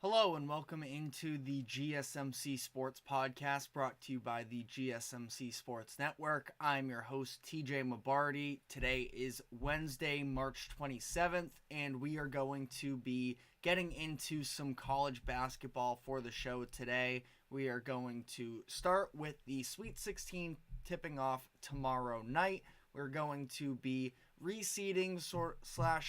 Hello and welcome into the GSMC Sports Podcast brought to you by the GSMC Sports Network. I'm your host, TJ Mabarty. Today is Wednesday, March 27th, and we are going to be getting into some college basketball for the show today. We are going to start with the Sweet 16 tipping off tomorrow night. We're going to be reseeding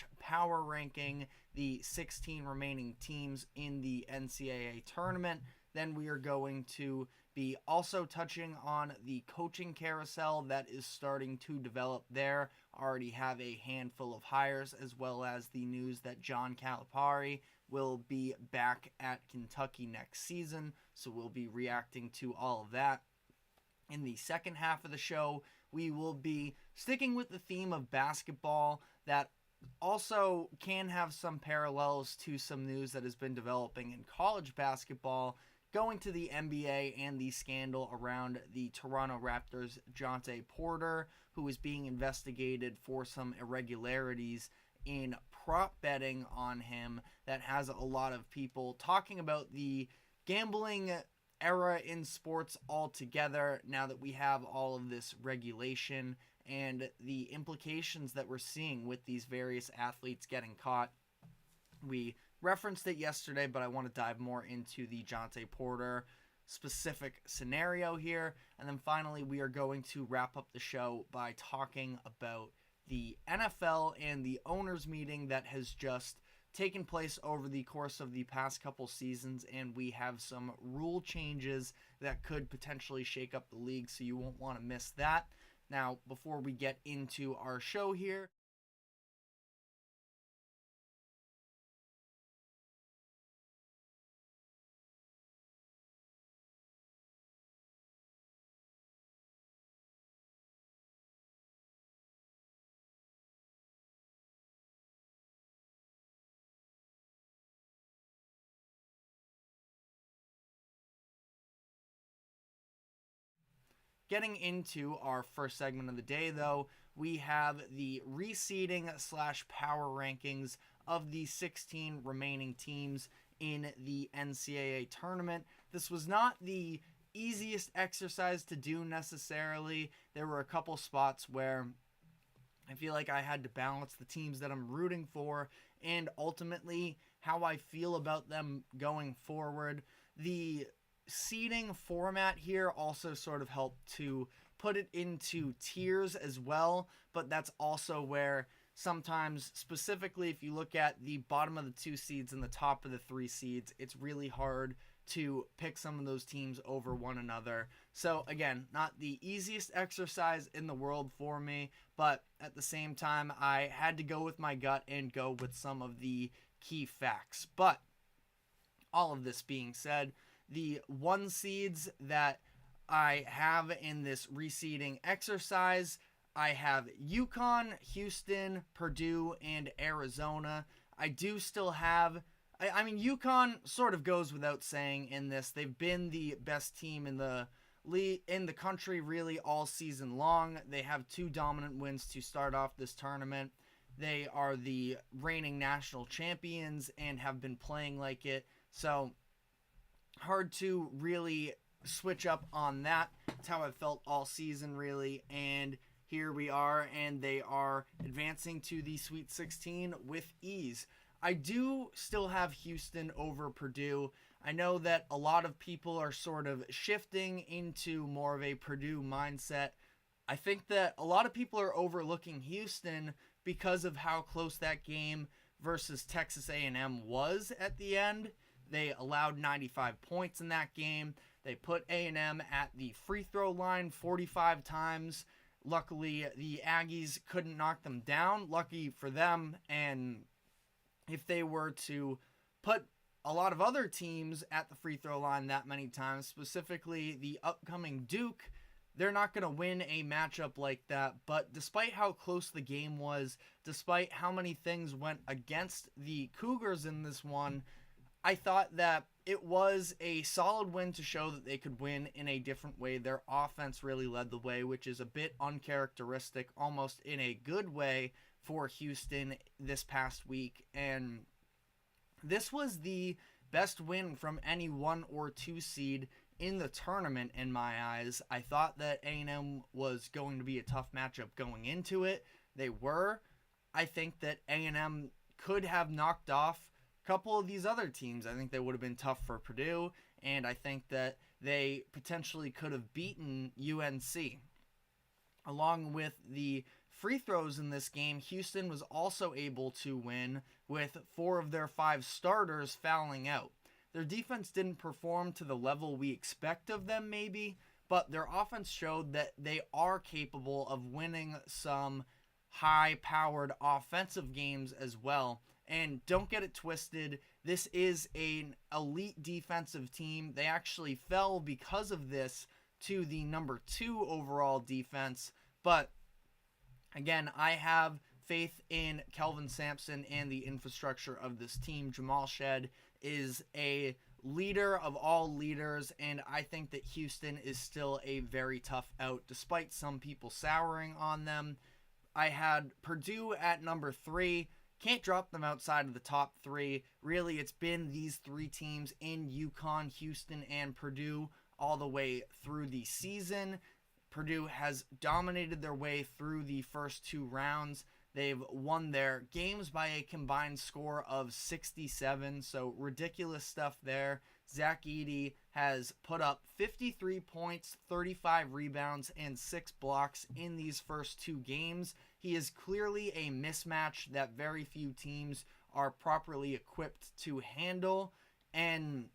/ power ranking the 16 remaining teams in the NCAA tournament. Then we are going to be also touching on the coaching carousel that is starting to develop there. Already have a handful of hires, as well as the news that John Calipari will be back at Kentucky next season. So we'll be reacting to all of that. In the second half of the show, we will be sticking with the theme of basketball that also can have some parallels to some news that has been developing in college basketball, going to the NBA and the scandal around the Toronto Raptors' Jontay Porter, who is being investigated for some irregularities in prop betting on him that has a lot of people talking about the gambling era in sports altogether now that we have all of this regulation and the implications that we're seeing with these various athletes getting caught. We referenced it yesterday, but I want to dive more into the Jontay Porter specific scenario here. And then finally, we are going to wrap up the show by talking about the NFL and the owners meeting that has just taken place over the course of the past couple seasons, and we have some rule changes that could potentially shake up the league, so you won't want to miss that. Now, before we get into our show here, getting into our first segment of the day, though, we have the reseeding / power rankings of the 16 remaining teams in the NCAA tournament. This was not the easiest exercise to do necessarily. There were a couple spots where I feel like I had to balance the teams that I'm rooting for and ultimately how I feel about them going forward. The seeding format here also sort of helped to put it into tiers as well, but that's also where sometimes, specifically if you look at the bottom of the 2 seeds and the top of the 3 seeds, it's really hard to pick some of those teams over one another. So again, not the easiest exercise in the world for me, but at the same time, I had to go with my gut and go with some of the key facts. But all of this being said, the 1 seeds that I have in this reseeding exercise, I have UConn, Houston, Purdue, and Arizona. I do still have, I mean, UConn sort of goes without saying in this. They've been the best team in the country really all season long. They have 2 dominant wins to start off this tournament. They are the reigning national champions and have been playing like it. So hard to really switch up on that. It's how I've felt all season, really. And here we are, and they are advancing to the Sweet 16 with ease. I do still have Houston over Purdue. I know that a lot of people are sort of shifting into more of a Purdue mindset. I think that a lot of people are overlooking Houston because of how close that game versus Texas A&M was at the end. They allowed 95 points in that game. They put A&M at the free throw line 45 times. Luckily, the Aggies couldn't knock them down. Lucky for them. And if they were to put a lot of other teams at the free throw line that many times, specifically the upcoming Duke, they're not going to win a matchup like that. But despite how close the game was, despite how many things went against the Cougars in this one, I thought that it was a solid win to show that they could win in a different way. Their offense really led the way, which is a bit uncharacteristic, almost in a good way, for Houston this past week. And this was the best win from any 1 or 2 seed in the tournament in my eyes. I thought that A&M was going to be a tough matchup going into it. They were. I think that A&M could have knocked off a couple of these other teams. I think they would have been tough for Purdue, and I think that they potentially could have beaten UNC. Along with the free throws in this game, Houston was also able to win with 4 of their 5 starters fouling out. Their defense didn't perform to the level we expect of them maybe, but their offense showed that they are capable of winning some high-powered offensive games as well. And don't get it twisted, this is an elite defensive team. They actually fell because of this to the number 2 overall defense, but again, I have faith in Kelvin Sampson and the infrastructure of this team. Jamal Shed is a leader of all leaders, and I think that Houston is still a very tough out, despite some people souring on them. I had Purdue at number 3. Can't drop them outside of the top 3. Really, it's been these 3 teams in UConn, Houston, and Purdue all the way through the season. Purdue has dominated their way through the first 2 rounds. They've won their games by a combined score of 67, so ridiculous stuff there. Zach Edey has put up 53 points, 35 rebounds, and 6 blocks in these first 2 games. He is clearly a mismatch that very few teams are properly equipped to handle, and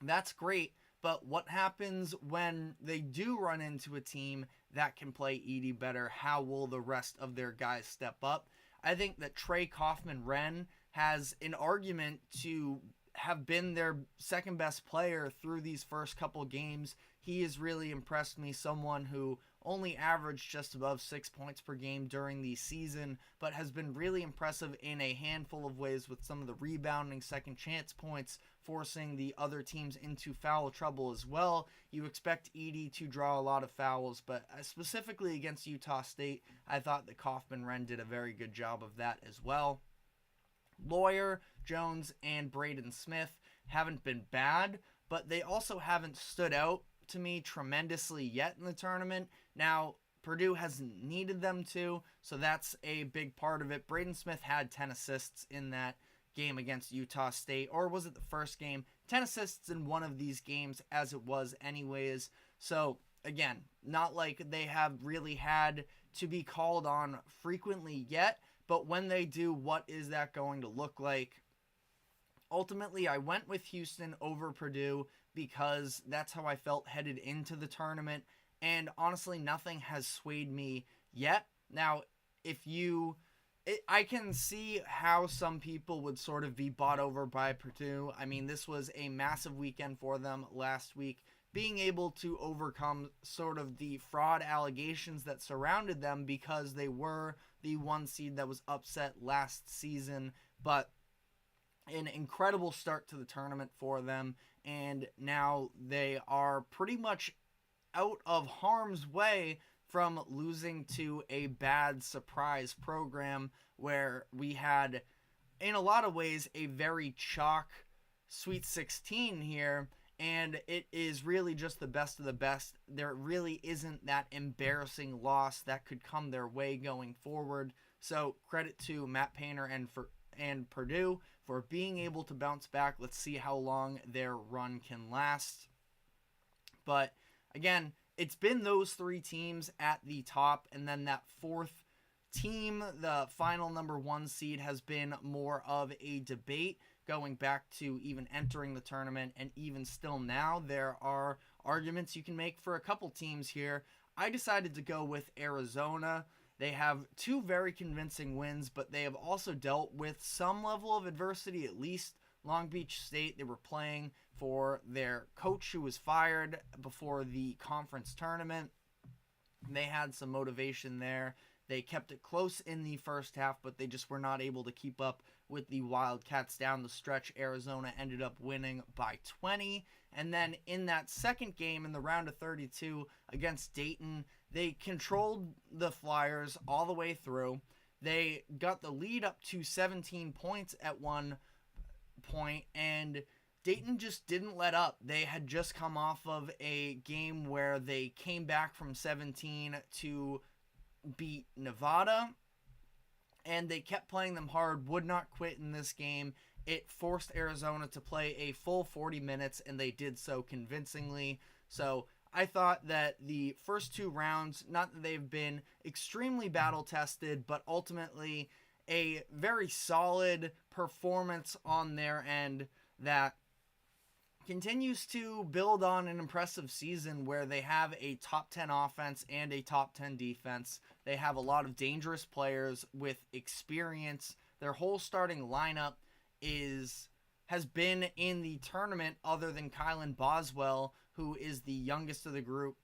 that's great. But what happens when they do run into a team that can play Edey better? How will the rest of their guys step up? I think that Trey Kaufman-Renn has an argument to have been their second best player through these first couple games. He has really impressed me, someone who only averaged just above 6 points per game during the season, but has been really impressive in a handful of ways with some of the rebounding, second chance points, forcing the other teams into foul trouble as well. You expect Edey to draw a lot of fouls, but specifically against Utah State, I thought that Kaufman-Renn did a very good job of that as well. Lawyer, Jones, and Braden Smith haven't been bad, but they also haven't stood out to me tremendously yet in the tournament. Now, Purdue hasn't needed them to, so that's a big part of it. Braden Smith had 10 assists in that game against Utah State, or was it the first game? 10 assists in one of these games, as it was anyways. So, again, not like they have really had to be called on frequently yet, but when they do, what is that going to look like? Ultimately, I went with Houston over Purdue because that's how I felt headed into the tournament, and honestly, nothing has swayed me yet. Now, I can see how some people would sort of be bought over by Purdue. I mean, this was a massive weekend for them last week, being able to overcome sort of the fraud allegations that surrounded them because they were the 1 seed that was upset last season, but an incredible start to the tournament for them, and now they are pretty much out of harm's way from losing to a bad surprise program where we had, in a lot of ways, a very chalk Sweet 16 here, and it is really just the best of the best. There really isn't that embarrassing loss that could come their way going forward, so credit to Matt Painter and Purdue for being able to bounce back. Let's see how long their run can last. But again, it's been those 3 teams at the top, and then that 4th team, the final number 1 seed, has been more of a debate going back to even entering the tournament, and even still now, there are arguments you can make for a couple teams here. I decided to go with Arizona. They have 2 very convincing wins, but they have also dealt with some level of adversity, at least. Long Beach State, they were playing for their coach who was fired before the conference tournament. They had some motivation there. They kept it close in the first half, but they just were not able to keep up with the Wildcats down the stretch. Arizona ended up winning by 20. And then in that second game in the round of 32 against Dayton, they controlled the Flyers all the way through. They got the lead up to 17 points at one point, and Dayton just didn't let up. They had just come off of a game where they came back from 17 to beat Nevada, and they kept playing them hard, would not quit in this game. It forced Arizona to play a full 40 minutes, and they did so convincingly. So I thought that the first two rounds, not that they've been extremely battle-tested, but ultimately a very solid performance on their end that continues to build on an impressive season where they have a top 10 offense and a top 10 defense. They have a lot of dangerous players with experience. Their whole starting lineup has been in the tournament other than Kylan Boswell, who is the youngest of the group.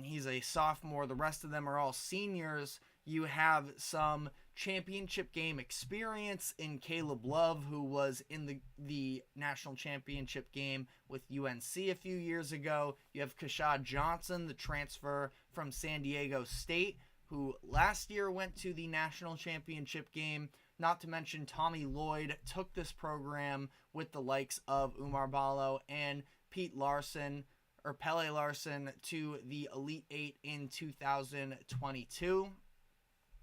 He's a sophomore. The rest of them are all seniors. You have some championship game experience in Caleb Love, who was in the national championship game with UNC a few years ago. You have Kashad Johnson, the transfer from San Diego State, who last year went to the national championship game. Not to mention Tommy Lloyd took this program with the likes of Umar Ballo and Pele Larson to the Elite Eight in 2022.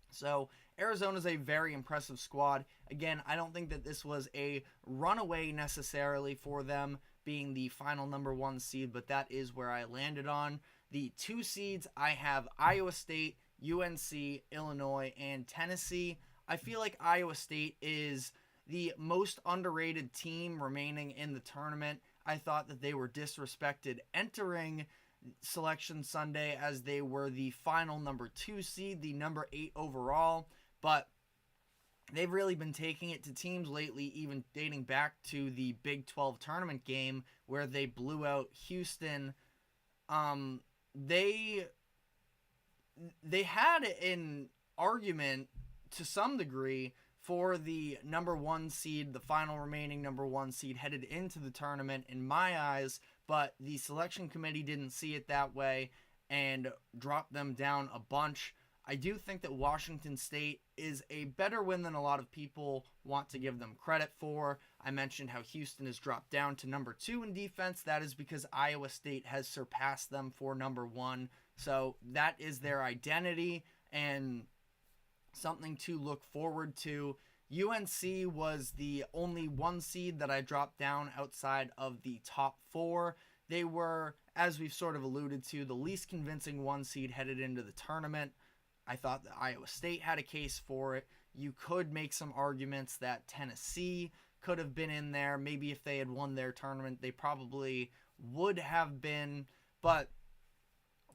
So Arizona's a very impressive squad. Again, I don't think that this was a runaway necessarily for them being the final number 1 seed, but that is where I landed on. The 2 seeds, I have Iowa State, UNC, Illinois, and Tennessee. I feel like Iowa State is the most underrated team remaining in the tournament. I thought that they were disrespected entering Selection Sunday as they were the final number 2 seed, the number 8 overall, but they've really been taking it to teams lately, even dating back to the Big 12 tournament game where they blew out Houston. They had an argument to some degree for the number 1 seed, the final remaining number 1 seed headed into the tournament in my eyes, but the selection committee didn't see it that way and dropped them down a bunch. I do think that Washington State is a better win than a lot of people want to give them credit for. I mentioned how Houston has dropped down to number 2 in defense. That is because Iowa State has surpassed them for number 1. So that is their identity and something to look forward to. UNC was the only 1 seed that I dropped down outside of the top 4. They were, as we've sort of alluded to, the least convincing 1 seed headed into the tournament. I thought that Iowa State had a case for it. You could make some arguments that Tennessee could have been in there. Maybe if they had won their tournament, they probably would have been. But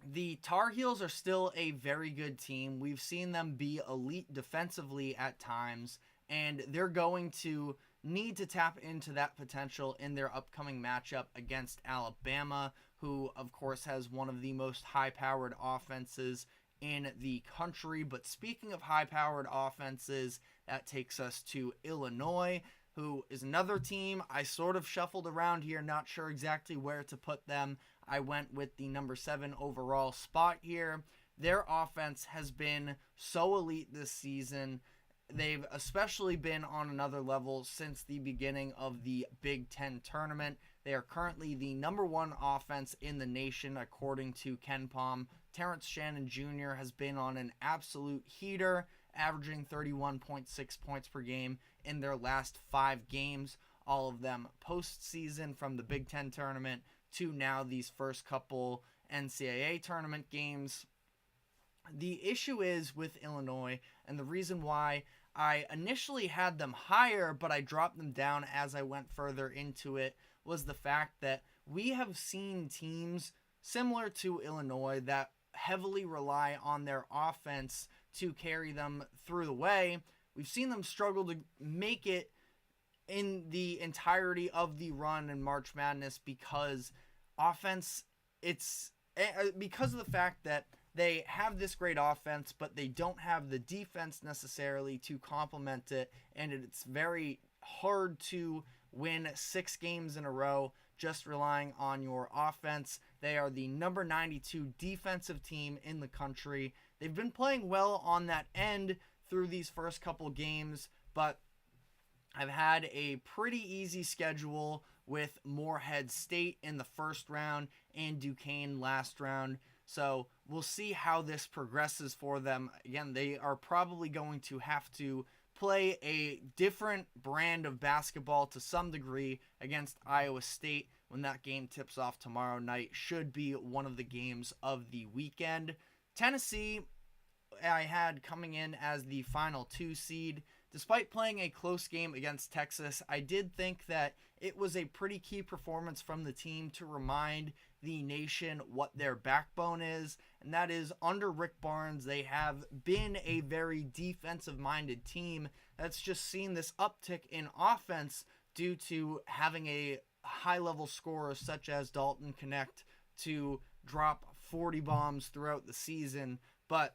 the Tar Heels are still a very good team. We've seen them be elite defensively at times, and they're going to need to tap into that potential in their upcoming matchup against Alabama, who, of course, has one of the most high-powered offenses in the country. But speaking of high-powered offenses, that takes us to Illinois, who is another team I sort of shuffled around here, not sure exactly where to put them. I went with the number 7 overall spot here. Their offense has been so elite this season. They've especially been on another level since the beginning of the Big Ten tournament. They are currently the number 1 offense in the nation, according to KenPom. Terrence Shannon Jr. has been on an absolute heater, averaging 31.6 points per game in their last 5 games, all of them postseason from the Big Ten tournament to now these first couple NCAA tournament games. The issue is with Illinois, and the reason why I initially had them higher, but I dropped them down as I went further into it, was the fact that we have seen teams similar to Illinois that heavily rely on their offense to carry them through the way. We've seen them struggle to make it in the entirety of the run in March Madness because because of the fact that they have this great offense, but they don't have the defense necessarily to complement it, and it's very hard to win 6 games in a row just relying on your offense. They are the number 92 defensive team in the country. They've been playing well on that end through these first couple games, but I've had a pretty easy schedule with Morehead State in the first round and Duquesne last round. So we'll see how this progresses for them. Again, they are probably going to have to play a different brand of basketball to some degree against Iowa State when that game tips off tomorrow night. Should be one of the games of the weekend. Tennessee, I had coming in as the final 2 seed. Despite playing a close game against Texas, I did think that it was a pretty key performance from the team to remind the nation what their backbone is, and that is under Rick Barnes, they have been a very defensive-minded team that's just seen this uptick in offense due to having a high-level scorer such as Dalton Connect to drop 40 bombs throughout the season. But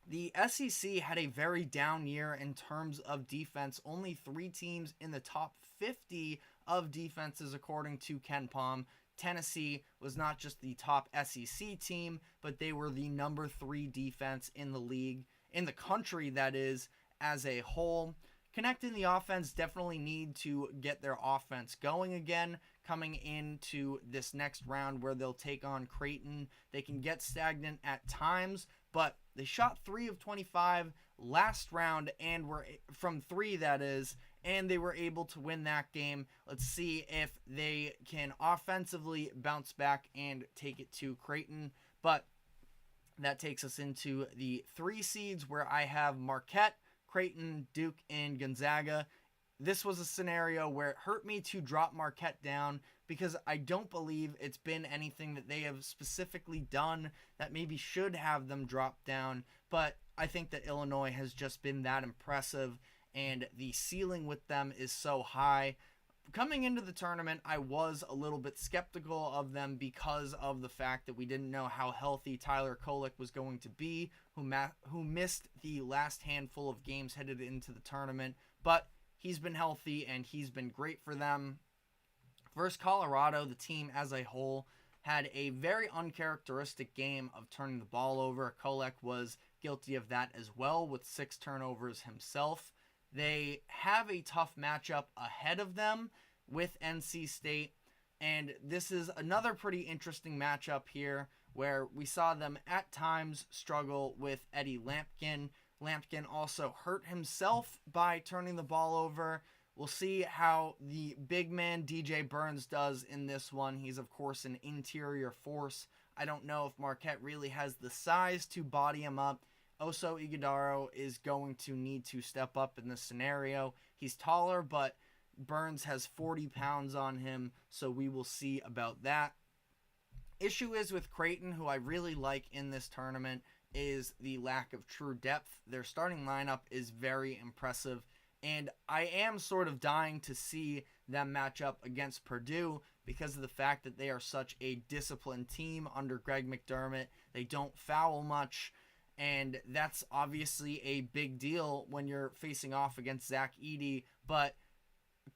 the SEC had a very down year in terms of defense. Only 3 teams in the top 50 of defenses, according to Ken Pom. Tennessee was not just the top SEC team, but they were the number 3 defense in the league, in the country, that is, as a whole. Connecting the offense definitely need to get their offense going again coming into this next round where they'll take on Creighton. They can get stagnant at times, but they shot 3 of 25 last round and were from 3, that is, and they were able to win that game. Let's see if they can offensively bounce back and take it to Creighton. But that takes us into the 3 seeds where I have Marquette, Creighton, Duke, and Gonzaga. This was a scenario where it hurt me to drop Marquette down because I don't believe it's been anything that they have specifically done that maybe should have them drop down. But I think that Illinois has just been that impressive, and the ceiling with them is so high. Coming into the tournament, I was a little bit skeptical of them because of the fact that we didn't know how healthy Tyler Kolek was going to be, who missed the last handful of games headed into the tournament. But he's been healthy, and he's been great for them. Versus Colorado, the team as a whole had a very uncharacteristic game of turning the ball over. Kolek was guilty of that as well with 6 turnovers himself. They have a tough matchup ahead of them with NC State, and this is another pretty interesting matchup here where we saw them at times struggle with Eddie Lampkin. Lampkin also hurt himself by turning the ball over. We'll see how the big man DJ Burns does in this one. He's, of course, an interior force. I don't know if Marquette really has the size to body him up. Oso Ighodaro is going to need to step up in this scenario. He's taller, but Burns has 40 pounds on him, so we will see about that. Issue is with Creighton, who I really like in this tournament, is the lack of true depth. Their starting lineup is very impressive, and I am sort of dying to see them match up against Purdue because of the fact that they are such a disciplined team under Greg McDermott. They don't foul much, and that's obviously a big deal when you're facing off against Zach Edey. But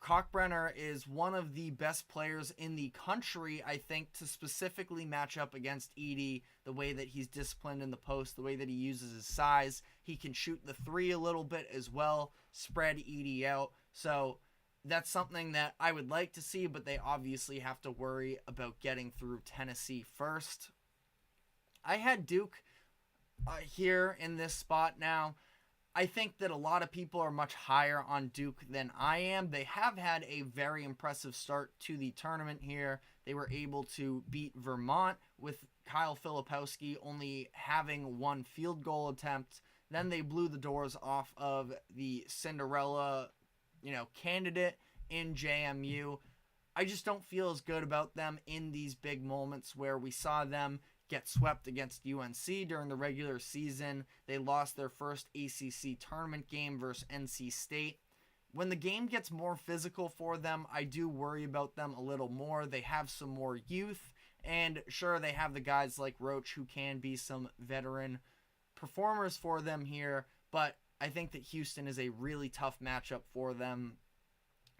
Kalkbrenner is one of the best players in the country, I think, to specifically match up against Edey, the way that he's disciplined in the post, the way that he uses his size. He can shoot the 3 a little bit as well, spread Edey out. So that's something that I would like to see, but they obviously have to worry about getting through Tennessee first. I had Duke here in this spot now. I think that a lot of people are much higher on Duke than I am. They have had a very impressive start to the tournament here. They were able to beat Vermont with Kyle Filipowski only having 1 field goal attempt. Then they blew the doors off of the Cinderella, candidate in JMU. I just don't feel as good about them in these big moments where we saw them get swept against UNC during the regular season. They lost their first ACC tournament game versus NC State. When the game gets more physical for them, I do worry about them a little more. They have some more youth, and sure, they have the guys like Roach who can be some veteran performers for them here, but I think that Houston is a really tough matchup for them.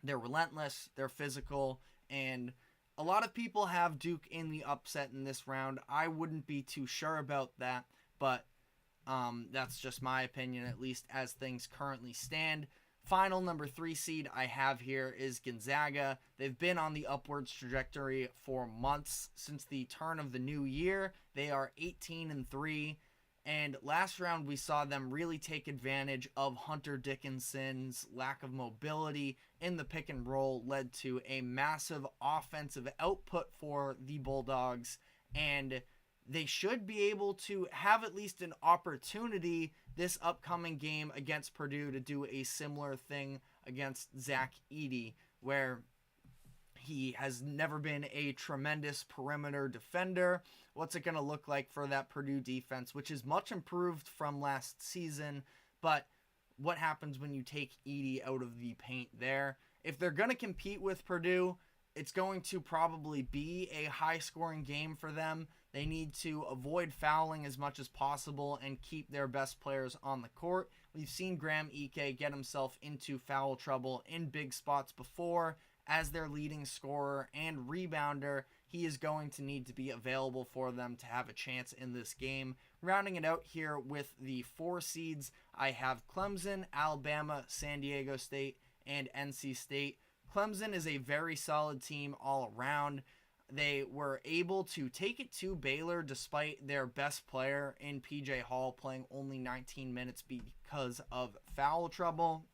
They're relentless, they're physical, and a lot of people have Duke in the upset in this round. I wouldn't be too sure about that, but that's just my opinion, at least as things currently stand. final number 3 seed I have here is Gonzaga. They've been on the upwards trajectory for months since the turn of the new year. They are 18-3. And last round, we saw them really take advantage of Hunter Dickinson's lack of mobility in the pick and roll, led to a massive offensive output for the Bulldogs. And they should be able to have at least an opportunity this upcoming game against Purdue to do a similar thing against Zach Edey, where he has never been a tremendous perimeter defender. What's it going to look like for that Purdue defense, which is much improved from last season, but what happens when you take Edey out of the paint there? If they're going to compete with Purdue, it's going to probably be a high-scoring game for them. They need to avoid fouling as much as possible and keep their best players on the court. We've seen Graham Ike get himself into foul trouble in big spots before. As their leading scorer and rebounder, he is going to need to be available for them to have a chance in this game. Rounding it out here with the 4 seeds, I have Clemson, Alabama, San Diego State, and NC State. Clemson is a very solid team all around. They were able to take it to Baylor despite their best player in PJ Hall playing only 19 minutes because of foul trouble.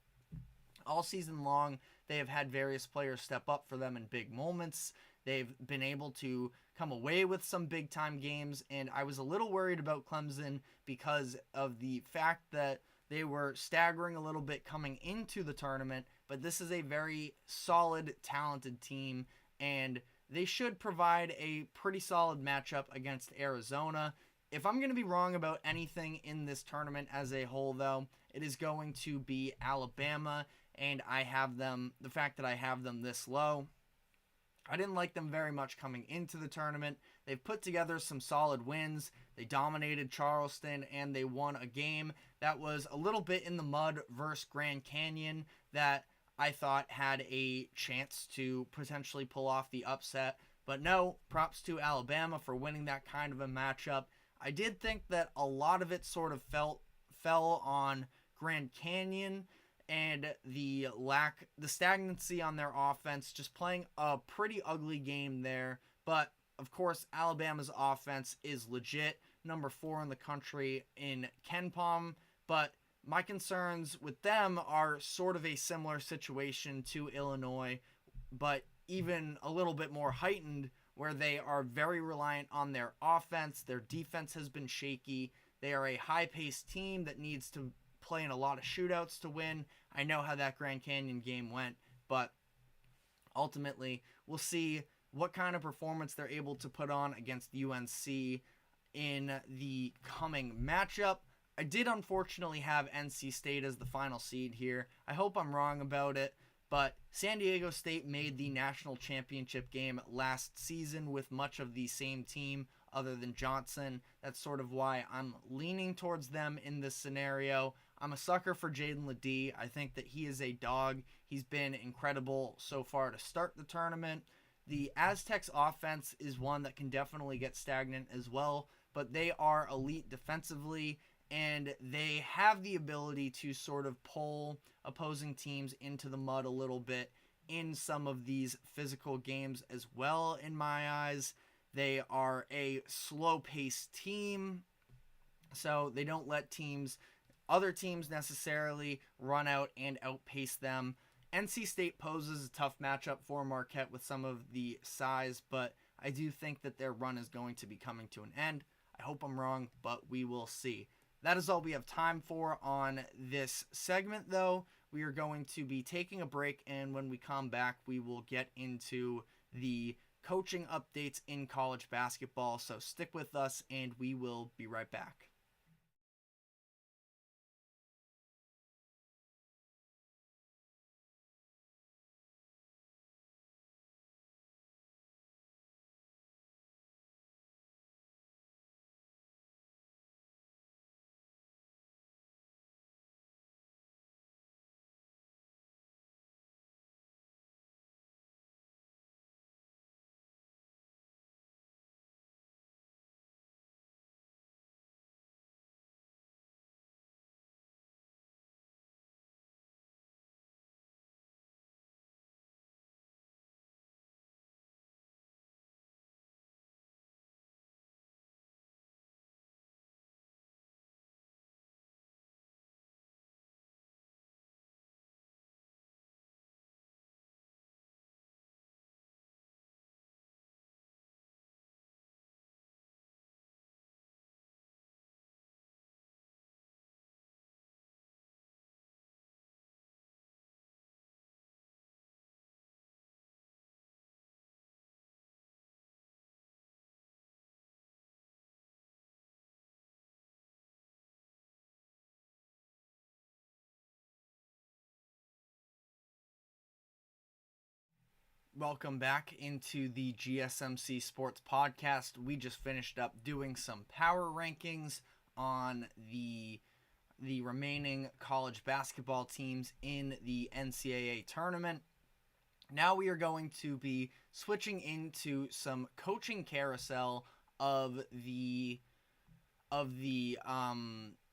All season long, they have had various players step up for them in big moments. They've been able to come away with some big-time games, and I was a little worried about Clemson because of the fact that they were staggering a little bit coming into the tournament, but this is a very solid, talented team, and they should provide a pretty solid matchup against Arizona. If I'm going to be wrong about anything in this tournament as a whole, though, it is going to be Alabama, and I have them, the fact that I have them this low. I didn't like them very much coming into the tournament. They've put together some solid wins. They dominated Charleston, and they won a game that was a little bit in the mud versus Grand Canyon that I thought had a chance to potentially pull off the upset. But no, props to Alabama for winning that kind of a matchup. I did think that a lot of it sort of fell on Grand Canyon and the stagnancy on their offense, just playing a pretty ugly game there. But, of course, Alabama's offense is legit, number 4 in the country in KenPom, but my concerns with them are sort of a similar situation to Illinois, but even a little bit more heightened, where they are very reliant on their offense. Their defense has been shaky. They are a high-paced team that needs to play in a lot of shootouts to win. I know how that Grand Canyon game went, but ultimately we'll see what kind of performance they're able to put on against UNC in the coming matchup. I did unfortunately have NC State as the final seed here. I hope I'm wrong about it, but San Diego State made the national championship game last season with much of the same team other than Johnson. That's sort of why I'm leaning towards them in this scenario. I'm a sucker for Jaden Ledee. I think that he is a dog. He's been incredible so far to start the tournament. The Aztecs offense is one that can definitely get stagnant as well, but they are elite defensively, and they have the ability to sort of pull opposing teams into the mud a little bit in some of these physical games as well, in my eyes. They are a slow-paced team, so they don't let other teams necessarily run out and outpace them. NC State poses a tough matchup for Marquette with some of the size, but I do think that their run is going to be coming to an end. I hope I'm wrong, but we will see. That is all we have time for on this segment, though. We are going to be taking a break, and when we come back, we will get into the coaching updates in college basketball. So stick with us, and we will be right back. Welcome back into the GSMC Sports Podcast. We just finished up doing some power rankings on the remaining college basketball teams in the NCAA tournament. Now we are going to be switching into some coaching carousel of the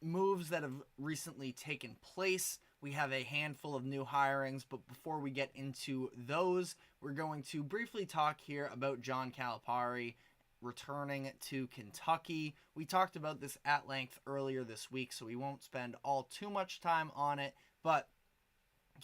moves that have recently taken place. We have a handful of new hirings, but before we get into those, we're going to briefly talk here about John Calipari returning to Kentucky. We talked about this at length earlier this week, so we won't spend all too much time on it, but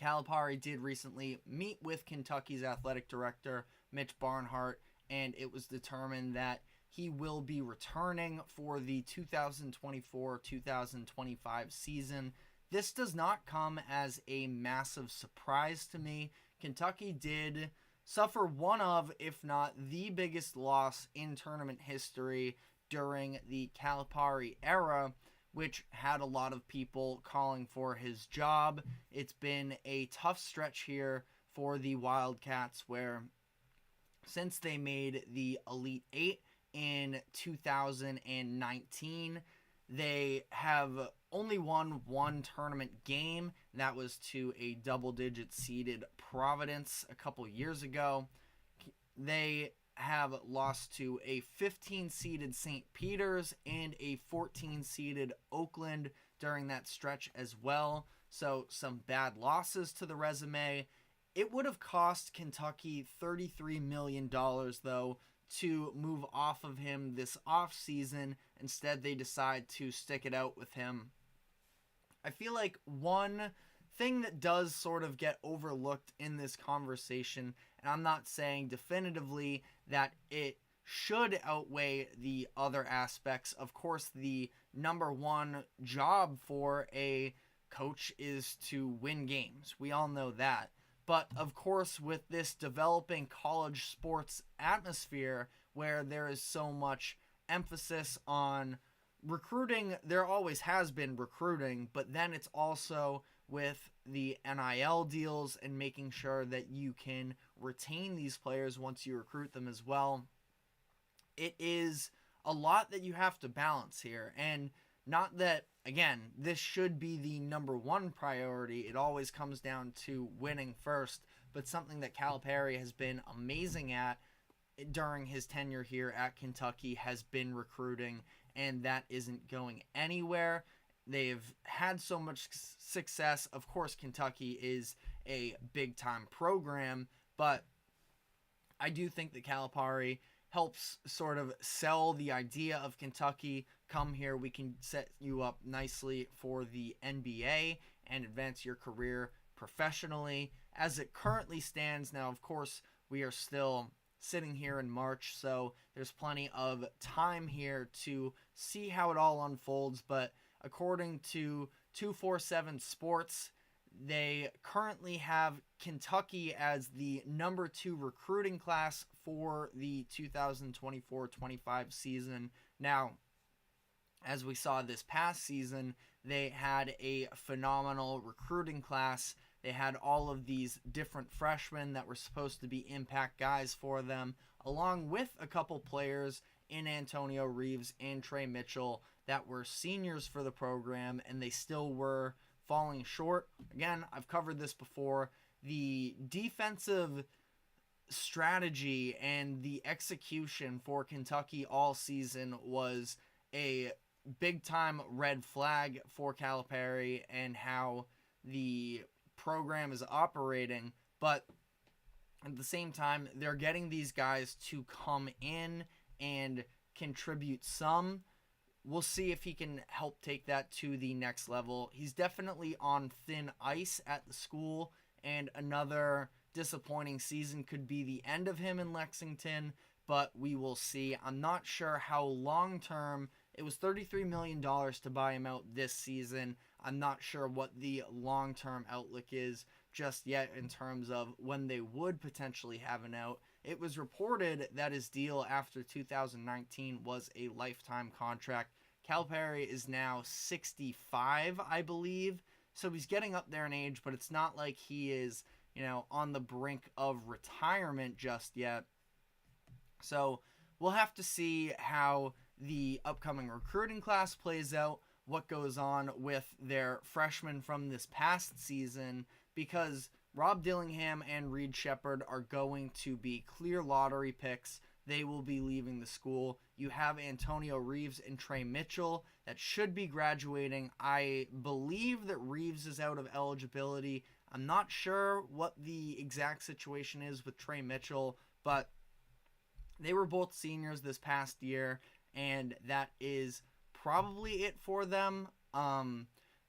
Calipari did recently meet with Kentucky's athletic director, Mitch Barnhart, and it was determined that he will be returning for the 2024-2025 season. This does not come as a massive surprise to me. Kentucky did suffer one of, if not the biggest loss in tournament history during the Calipari era, which had a lot of people calling for his job. It's been a tough stretch here for the Wildcats, where since they made the Elite Eight in 2019, they have only won one tournament game. That was to a double-digit seeded Providence a couple years ago. They have lost to a 15-seeded St. Peter's and a 14-seeded Oakland during that stretch as well. So some bad losses to the resume. It would have cost Kentucky $33 million, though, to move off of him this offseason. Instead, they decide to stick it out with him. I feel like one thing that does sort of get overlooked in this conversation, and I'm not saying definitively that it should outweigh the other aspects. Of course, the number one job for a coach is to win games. We all know that. But of course, with this developing college sports atmosphere where there is so much emphasis on recruiting, there always has been recruiting, but then it's also with the NIL deals and making sure that you can retain these players once you recruit them as well. It is a lot that you have to balance here, and not that, again, this should be the number one priority. It always comes down to winning first, but something that Calipari has been amazing at during his tenure here at Kentucky has been recruiting, and that isn't going anywhere. They've had so much success. Of course, Kentucky is a big-time program, but I do think that Calipari helps sort of sell the idea of Kentucky. Come here, we can set you up nicely for the NBA and advance your career professionally. As it currently stands now, of course, we are still sitting here in March, so there's plenty of time here to see how it all unfolds, but according to 247 Sports, they currently have Kentucky as the number 2 recruiting class for the 2024-25 season. Now, as we saw this past season, they had a phenomenal recruiting class. They had all of these different freshmen that were supposed to be impact guys for them, along with a couple players in Antonio Reeves and Trey Mitchell that were seniors for the program, and they still were falling short. Again, I've covered this before. The defensive strategy and the execution for Kentucky all season was a big-time red flag for Calipari and how the program is operating, but at the same time, they're getting these guys to come in and contribute some. We'll see if he can help take that to the next level. He's definitely on thin ice at the school, and another disappointing season could be the end of him in Lexington, but we will see. I'm not sure how long-term. It was $33 million to buy him out this season. I'm not sure what the long-term outlook is just yet in terms of when they would potentially have an out. It was reported that his deal after 2019 was a lifetime contract. Calipari is now 65, I believe, so he's getting up there in age, but it's not like he is, on the brink of retirement just yet. So we'll have to see how the upcoming recruiting class plays out, what goes on with their freshmen from this past season, because Rob Dillingham and Reed Shepherd are going to be clear lottery picks. They will be leaving the school. You have Antonio Reeves and Trey Mitchell that should be graduating. I believe that Reeves is out of eligibility. I'm not sure what the exact situation is with Trey Mitchell, but they were both seniors this past year, and that is probably it for them.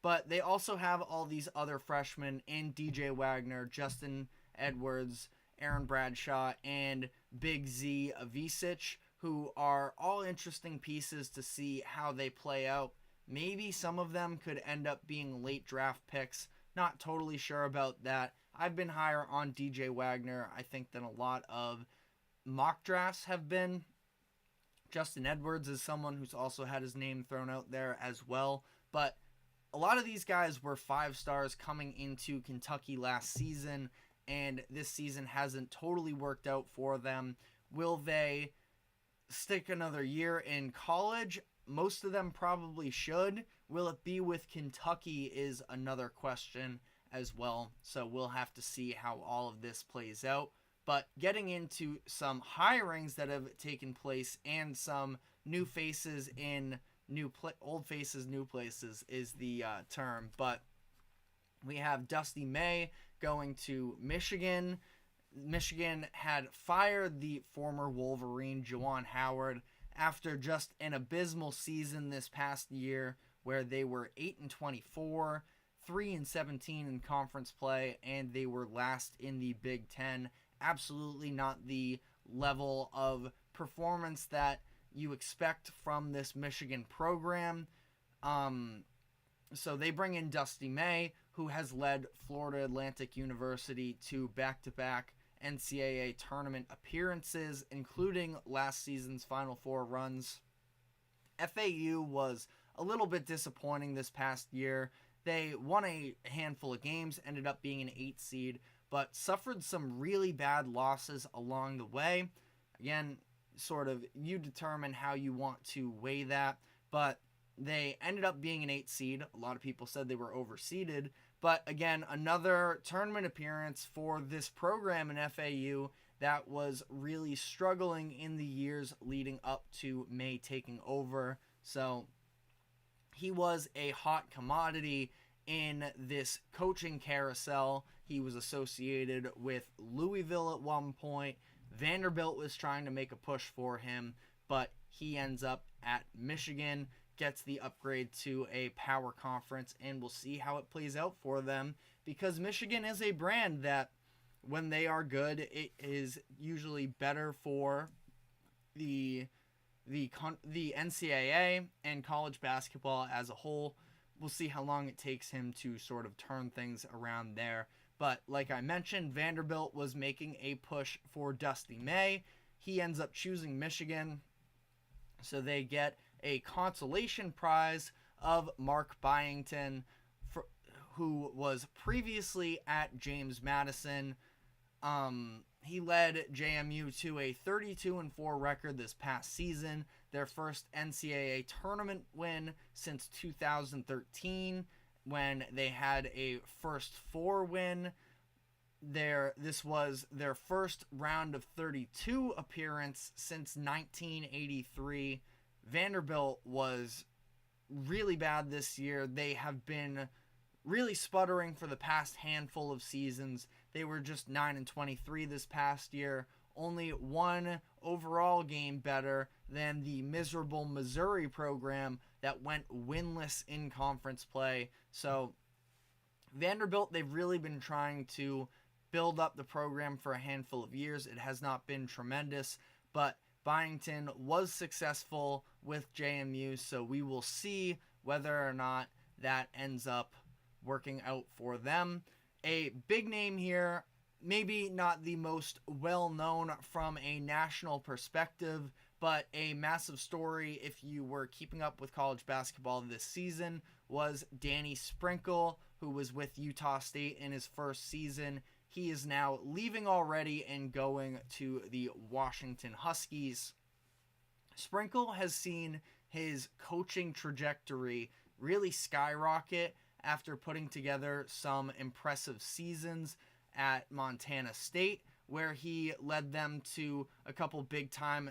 But they also have all these other freshmen in DJ Wagner, Justin Edwards, Aaron Bradshaw, and Big Z Avicic, who are all interesting pieces to see how they play out. Maybe some of them could end up being late draft picks. Not totally sure about that. I've been higher on DJ Wagner, I think, than a lot of mock drafts have been. Justin Edwards is someone who's also had his name thrown out there as well. But a lot of these guys were 5 stars coming into Kentucky last season, and this season hasn't totally worked out for them. Will they stick another year in college? Most of them probably should. Will it be with Kentucky is another question as well. So we'll have to see how all of this plays out. But getting into some hirings that have taken place and some new faces in old faces, new places is the term. But we have Dusty May going to Michigan. Michigan had fired the former Wolverine, Juwan Howard, after just an abysmal season this past year where they were 8-24, 3-17 in conference play, and they were last in the Big Ten. Absolutely not the level of performance that you expect from this Michigan program. So they bring in Dusty May, who has led Florida Atlantic University to back-to-back NCAA tournament appearances, including last season's Final Four runs. FAU was a little bit disappointing this past year. They won a handful of games, ended up being an 8 seed, but suffered some really bad losses along the way. Again, sort of you determine how you want to weigh that, but they ended up being an 8 seed. A lot of people said they were overseeded, but again, another tournament appearance for this program in FAU that was really struggling in the years leading up to May taking over. So he was a hot commodity in this coaching carousel. He was associated with Louisville at one point. Vanderbilt was trying to make a push for him, but he ends up at Michigan, gets the upgrade to a power conference, and we'll see how it plays out for them, because Michigan is a brand that when they are good, it is usually better for the NCAA and college basketball as a whole. We'll see how long it takes him to sort of turn things around there. But like I mentioned, Vanderbilt was making a push for Dusty May. He ends up choosing Michigan, so they get a consolation prize of Mark Byington, who was previously at James Madison. He led JMU to a 32-4 record this past season, their first NCAA tournament win since 2013, when they had a first 4 win. This was their first round of 32 appearance since 1983. Vanderbilt was really bad this year. They have been really sputtering for the past handful of seasons. They were just 9-23 this past year, only 1 overall game better than the miserable Missouri program that went winless in conference play. So Vanderbilt, they've really been trying to build up the program for a handful of years. It has not been tremendous, but Byington was successful with JMU, so we will see whether or not that ends up working out for them. A big name here, maybe not the most well-known from a national perspective, but a massive story if you were keeping up with college basketball this season, was Danny Sprinkle, who was with Utah State in his first season. he is now leaving already and going to the Washington Huskies. Sprinkle has seen his coaching trajectory really skyrocket after putting together some impressive seasons at Montana State, where he led them to a couple big-time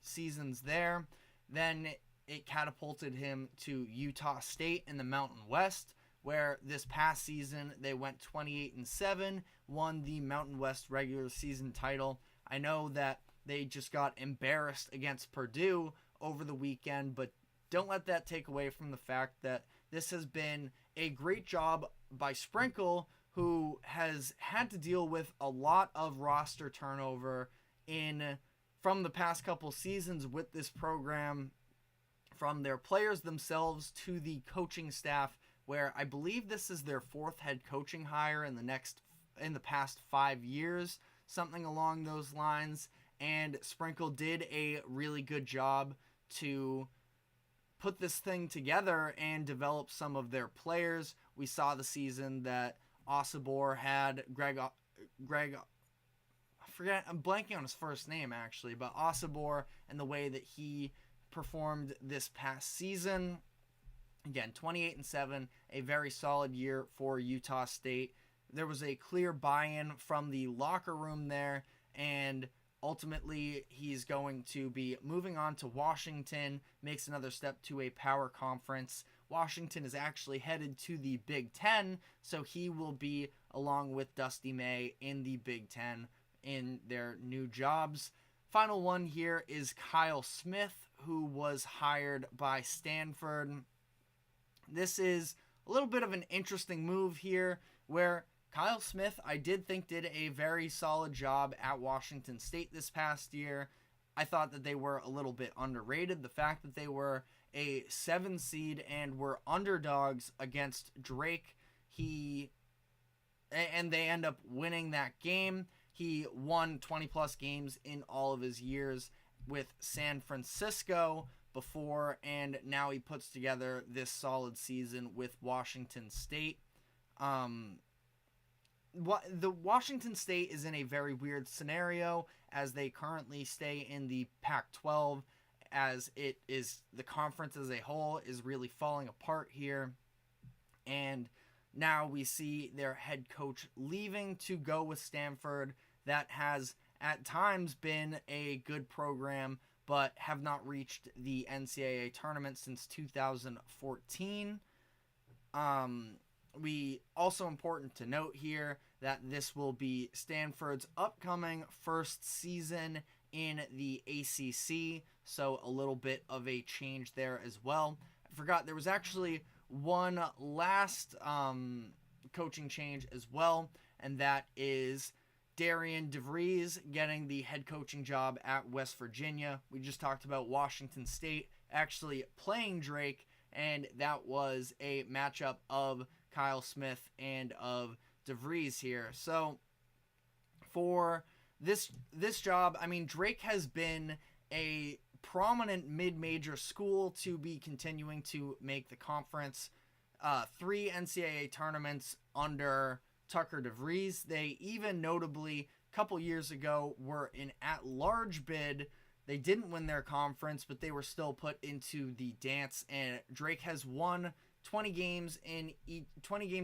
seasons there. Then it catapulted him to Utah State in the Mountain West, where this past season they went 28-7, won the Mountain West regular season title. I know that they just got embarrassed against Purdue over the weekend, but don't let that take away from the fact that this has been a great job by Sprinkle, who has had to deal with a lot of roster turnover from the past couple seasons with this program, from their players themselves to the coaching staff, where I believe this is their fourth head coaching hire in the past 5 years, something along those lines. And Sprinkle did a really good job to put this thing together and develop some of their players. We saw the season that Osobor had Greg, I forget, I'm blanking on his first name actually, but Osobor and the way that he performed this past season. Again, 28-7, a very solid year for Utah State. There was a clear buy-in from the locker room there, and ultimately he's going to be moving on to Washington, makes another step to a power conference. Washington is actually headed to the Big Ten, so he will be, along with Dusty May, in the Big Ten in their new jobs. Final one here is Kyle Smith, who was hired by Stanford. This is a little bit of an interesting move here, where Kyle Smith, I did think, did a very solid job at Washington State this past year. I thought that they were a little bit underrated. The fact that they were a 7 seed and were underdogs against Drake, and they end up winning that game. He won 20-plus games in all of his years with San Francisco before, and now he puts together this solid season with Washington State. The Washington State is in a very weird scenario, as they currently stay in the Pac-12, as it is, the conference as a whole is really falling apart here. And now we see their head coach leaving to go with Stanford. That has at times been a good program, but have not reached the NCAA tournament since 2014. We also important to note here that this will be Stanford's upcoming first season in the ACC, so a little bit of a change there as well. I forgot there was actually one last coaching change as well, and that is Darian DeVries getting the head coaching job at West Virginia. We just talked about Washington State actually playing Drake, and that was a matchup of Kyle Smith and of DeVries here. So for this job, I mean, Drake has been a prominent mid-major school to be continuing to make the conference. 3 NCAA tournaments under Tucker DeVries. They even notably, a couple years ago, were an at-large bid. They didn't win their conference, but they were still put into the dance, and Drake has won 20 games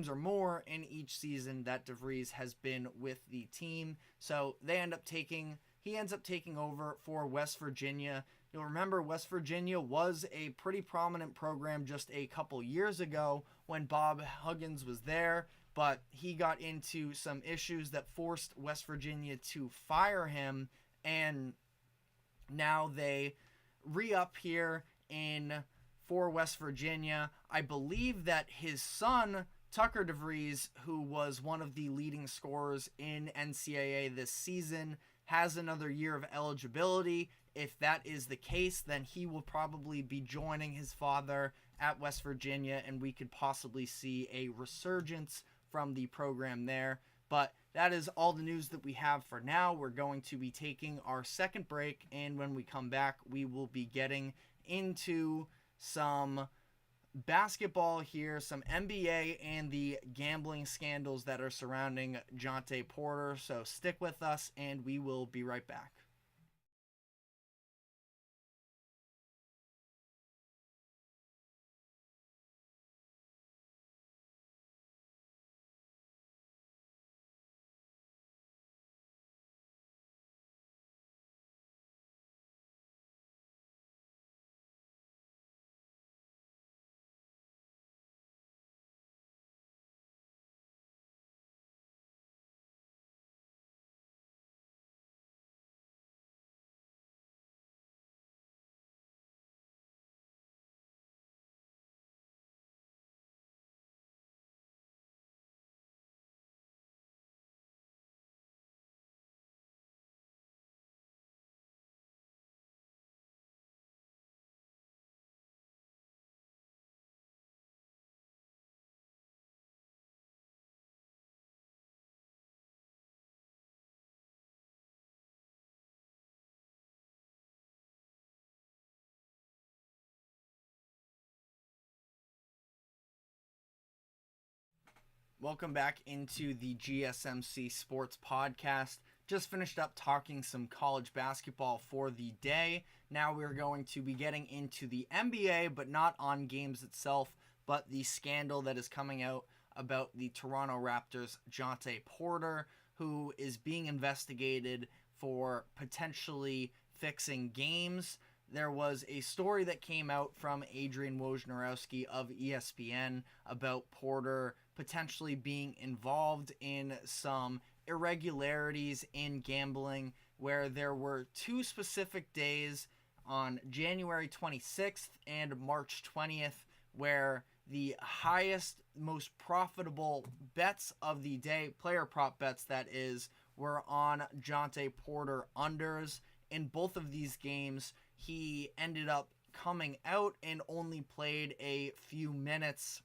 or more in each season that DeVries has been with the team. So he ends up taking over for West Virginia. You'll remember West Virginia was a pretty prominent program just a couple years ago when Bob Huggins was there, but he got into some issues that forced West Virginia to fire him, and now they re-up here for West Virginia. I believe that his son, Tucker DeVries, who was one of the leading scorers in NCAA this season, has another year of eligibility. If that is the case, then he will probably be joining his father at West Virginia, and we could possibly see a resurgence from the program there. But that is all the news that we have for now. We're going to be taking our second break, and when we come back, we will be getting into some basketball here, some NBA, and the gambling scandals that are surrounding Jontay Porter. So stick with us, and we will be right back. Welcome back into the GSMC Sports Podcast. Just finished up talking some college basketball for the day. Now we're going to be getting into the NBA, but not on games itself, but the scandal that is coming out about the Toronto Raptors' Jontay Porter, who is being investigated for potentially fixing games. There was a story that came out from Adrian Wojnarowski of ESPN about Porter potentially being involved in some irregularities in gambling, where there were two specific days on January 26th and March 20th where the highest, most profitable bets of the day, player prop bets that is, were on Jontay Porter unders. In both of these games, he ended up coming out and only played a few minutes,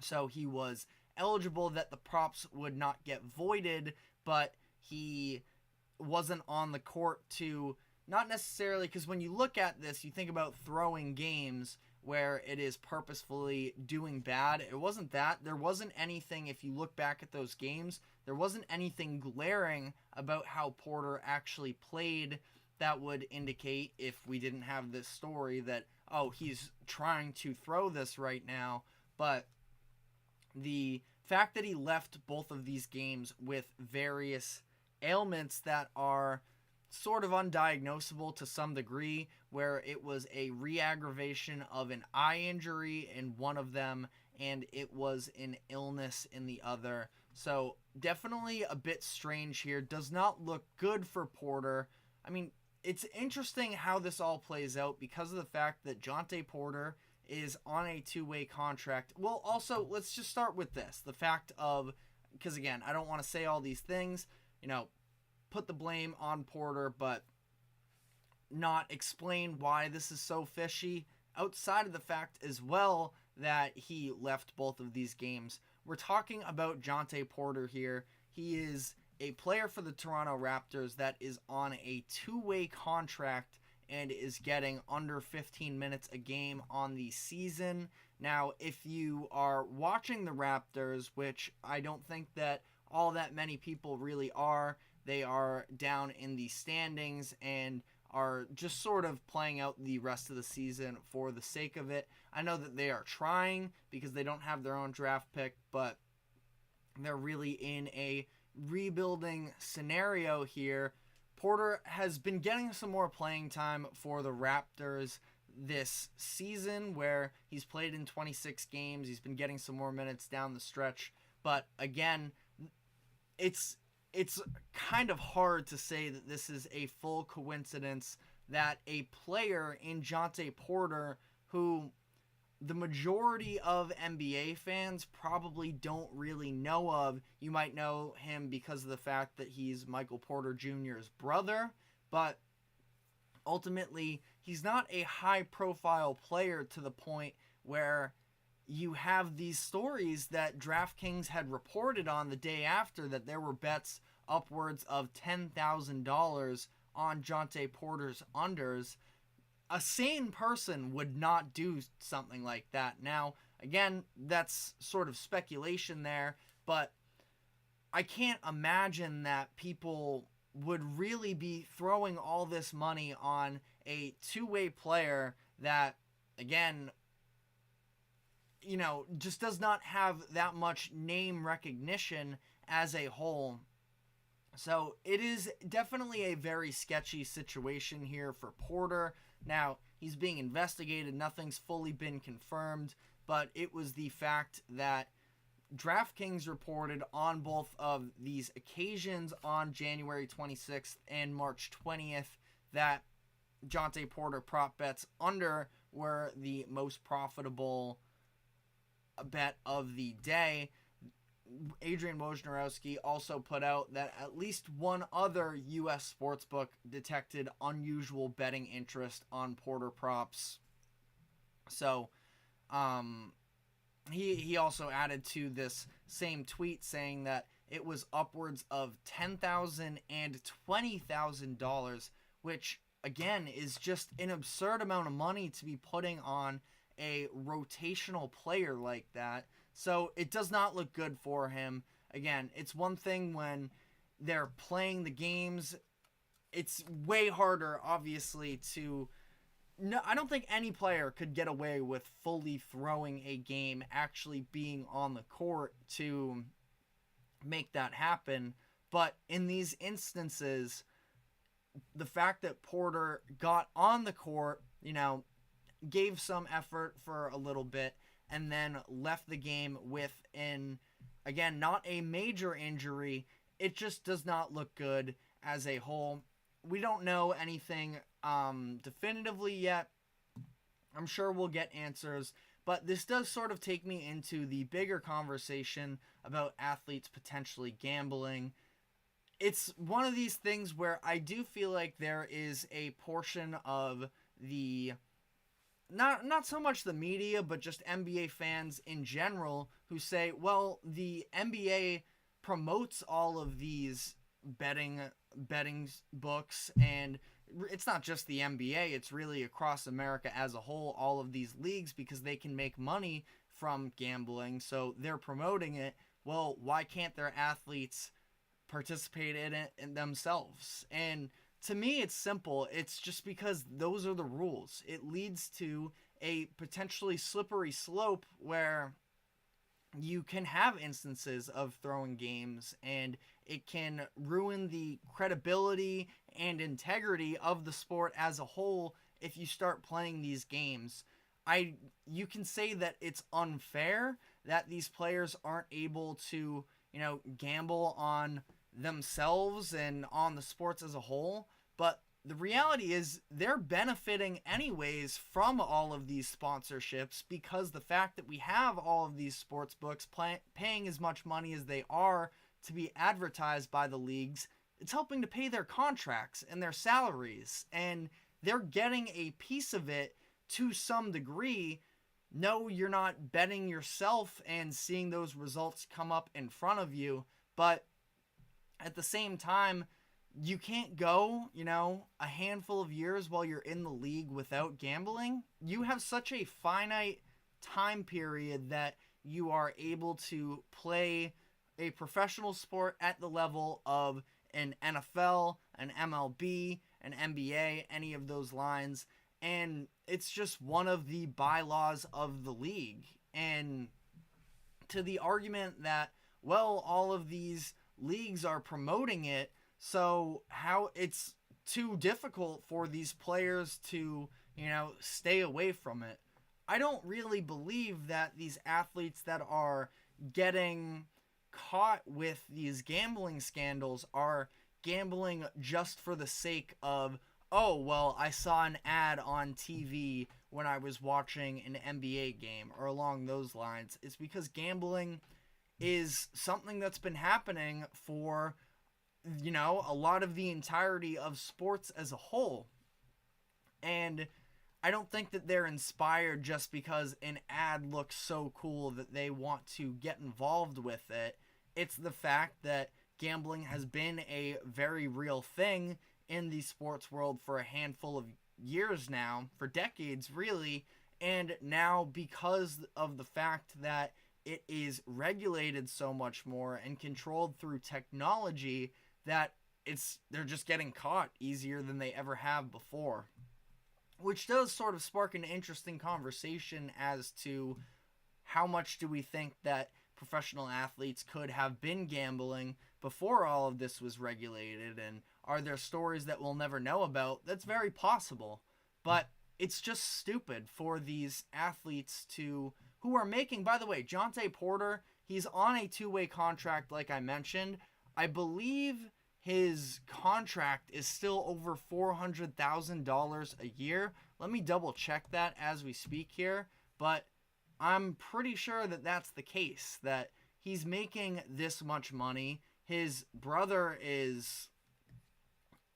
so he was eligible that the props would not get voided, but he wasn't on the court to, not necessarily, because when you look at this, you think about throwing games where it is purposefully doing bad. It wasn't that. There wasn't anything, if you look back at those games, there wasn't anything glaring about how Porter actually played that would indicate, if we didn't have this story, that, oh, he's trying to throw this right now. But the fact that he left both of these games with various ailments that are sort of undiagnosable to some degree, where it was a re-aggravation of an eye injury in one of them, and it was an illness in the other. So definitely a bit strange here. Does not look good for Porter. I mean, it's interesting how this all plays out because of the fact that Jontay Porter is on a two-way contract. Well, also, let's just start with this. The fact of, because again, I don't want to say all these things, put the blame on Porter, but not explain why this is so fishy, outside of the fact as well that he left both of these games. We're talking about Jontay Porter here. He is a player for the Toronto Raptors that is on a two-way contract and is getting under 15 minutes a game on the season. Now, if you are watching the Raptors, which I don't think that all that many people really are, they are down in the standings and are just sort of playing out the rest of the season for the sake of it. I know that they are trying because they don't have their own draft pick, but they're really in a rebuilding scenario here. Porter has been getting some more playing time for the Raptors this season, where he's played in 26 games. He's been getting some more minutes down the stretch. But again, it's kind of hard to say that this is a full coincidence that a player in Jontay Porter, who the majority of NBA fans probably don't really know of. You might know him because of the fact that he's Michael Porter Jr.'s brother, but ultimately he's not a high-profile player to the point where you have these stories that DraftKings had reported on the day after, that there were bets upwards of $10,000 on Jontay Porter's unders. a sane person would not do something like that. Now, again, that's sort of speculation there, but I can't imagine that people would really be throwing all this money on a two-way player that, again, just does not have that much name recognition as a whole. So it is definitely a very sketchy situation here for Porter. Now, he's being investigated. Nothing's fully been confirmed, but it was the fact that DraftKings reported on both of these occasions on January 26th and March 20th that Jontay Porter prop bets under were the most profitable bet of the day. Adrian Wojnarowski also put out that at least one other U.S. sportsbook detected unusual betting interest on Porter props. So, he also added to this same tweet saying that it was upwards of $10,000 and $20,000, which, again, is just an absurd amount of money to be putting on a rotational player like that. So it does not look good for him. Again, it's one thing when they're playing the games. It's way harder, obviously, to... No, I don't think any player could get away with fully throwing a game, actually being on the court to make that happen. But in these instances, the fact that Porter got on the court, gave some effort for a little bit, and then left the game with again, not a major injury, it just does not look good as a whole. We don't know anything definitively yet. I'm sure we'll get answers, but this does sort of take me into the bigger conversation about athletes potentially gambling. It's one of these things where I do feel like there is a portion of the not so much the media, but just NBA fans in general who say, well, the NBA promotes all of these betting books, and it's not just the NBA, it's really across America as a whole, all of these leagues, because they can make money from gambling, so they're promoting it. Well, why can't their athletes participate in it themselves? And to me, it's simple. It's just because those are the rules. It leads to a potentially slippery slope where you can have instances of throwing games, and it can ruin the credibility and integrity of the sport as a whole if you start playing these games. You can say that it's unfair that these players aren't able to, gamble on themselves and on the sports as a whole, but the reality is they're benefiting anyways from all of these sponsorships, because the fact that we have all of these sports books paying as much money as they are to be advertised by the leagues, it's helping to pay their contracts and their salaries, and they're getting a piece of it to some degree. No, you're not betting yourself and seeing those results come up in front of you, but at the same time, you can't go, a handful of years while you're in the league without gambling. You have such a finite time period that you are able to play a professional sport at the level of an NFL, an MLB, an NBA, any of those lines. And it's just one of the bylaws of the league. And to the argument that, well, all of these leagues are promoting it, so how it's too difficult for these players to, stay away from it. I don't really believe that these athletes that are getting caught with these gambling scandals are gambling just for the sake of, oh, well, I saw an ad on TV when I was watching an NBA game, or along those lines. It's because gambling is something that's been happening for, a lot of the entirety of sports as a whole. And I don't think that they're inspired just because an ad looks so cool that they want to get involved with it. It's the fact that gambling has been a very real thing in the sports world for a handful of years now, for decades really, and now because of the fact that it is regulated so much more and controlled through technology, that they're just getting caught easier than they ever have before. Which does sort of spark an interesting conversation as to how much do we think that professional athletes could have been gambling before all of this was regulated, and are there stories that we'll never know about? That's very possible, but it's just stupid for these athletes who are making, by the way, Jontay Porter, he's on a 2-way contract like I mentioned. I believe his contract is still over $400,000 a year. Let me double check that as we speak here, but I'm pretty sure that that's the case, that he's making this much money. His brother is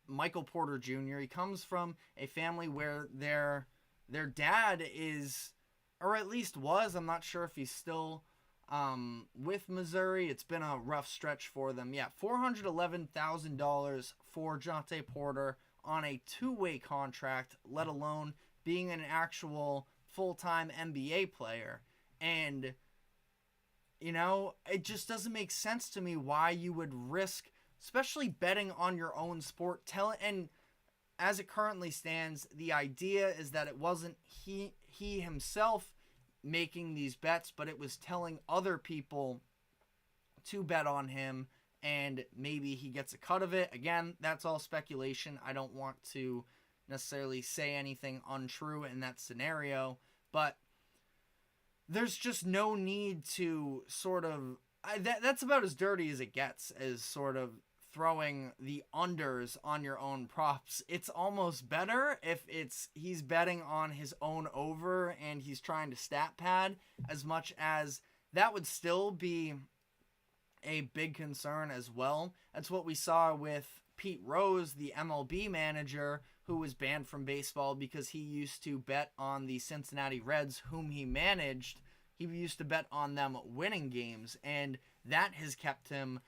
Michael Porter Jr. He comes from a family where their dad is, or at least was, I'm not sure if he's still with Missouri. It's been a rough stretch for them. Yeah, $411,000 for Jontay Porter on a 2-way contract, let alone being an actual full-time NBA player. And, it just doesn't make sense to me why you would risk, especially betting on your own sport. And as it currently stands, the idea is that it wasn't he himself making these bets, but it was telling other people to bet on him, and maybe he gets a cut of it. Again, that's all speculation. I don't want to necessarily say anything untrue in that scenario, but there's just no need to sort of... that's about as dirty as it gets, as sort of throwing the unders on your own props. It's almost better if he's betting on his own over and he's trying to stat pad, as much as that would still be a big concern as well. That's what we saw with Pete Rose, the MLB manager, who was banned from baseball because he used to bet on the Cincinnati Reds, whom he managed. He used to bet on them winning games, and that has kept him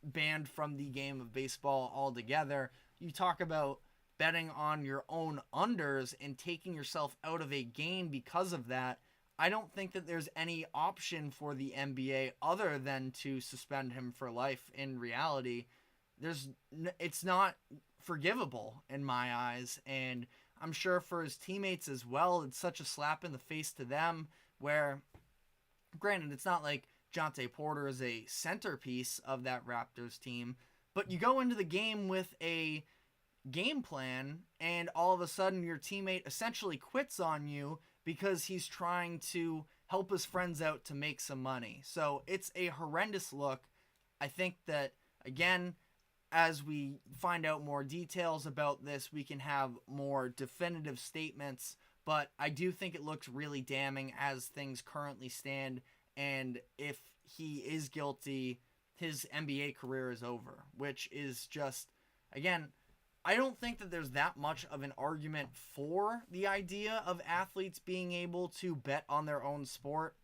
banned from the game of baseball altogether. You talk about betting on your own unders and taking yourself out of a game because of that. I don't think that there's any option for the NBA other than to suspend him for life. In reality, it's not forgivable in my eyes, and I'm sure for his teammates as well, it's such a slap in the face to them, where, granted, it's not like Jontay Porter is a centerpiece of that Raptors team, but you go into the game with a game plan, and all of a sudden your teammate essentially quits on you because he's trying to help his friends out to make some money. So it's a horrendous look. I think that, again, as we find out more details about this, we can have more definitive statements, but I do think it looks really damning as things currently stand. And if he is guilty, his NBA career is over, which is just, again, I don't think that there's that much of an argument for the idea of athletes being able to bet on their own sport.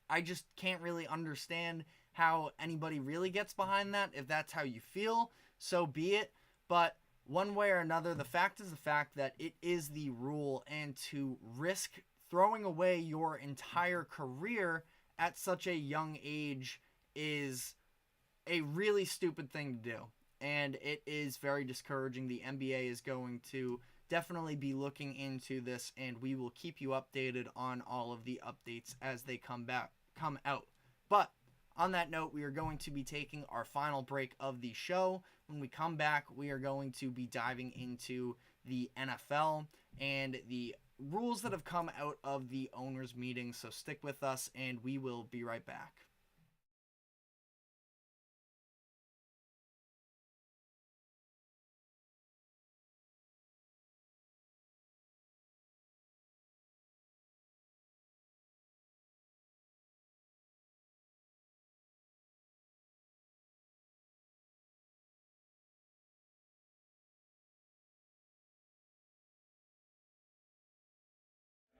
I just can't really understand how anybody really gets behind that. If that's how you feel, so be it. But one way or another, the fact is the fact that it is the rule, and to risk throwing away your entire career at such a young age is a really stupid thing to do. And it is very discouraging. The NBA is going to definitely be looking into this, and we will keep you updated on all of the updates as they come out. But on that note, we are going to be taking our final break of the show. When we come back, we are going to be diving into the NFL and the rules that have come out of the owners' meeting. So stick with us, and we will be right back.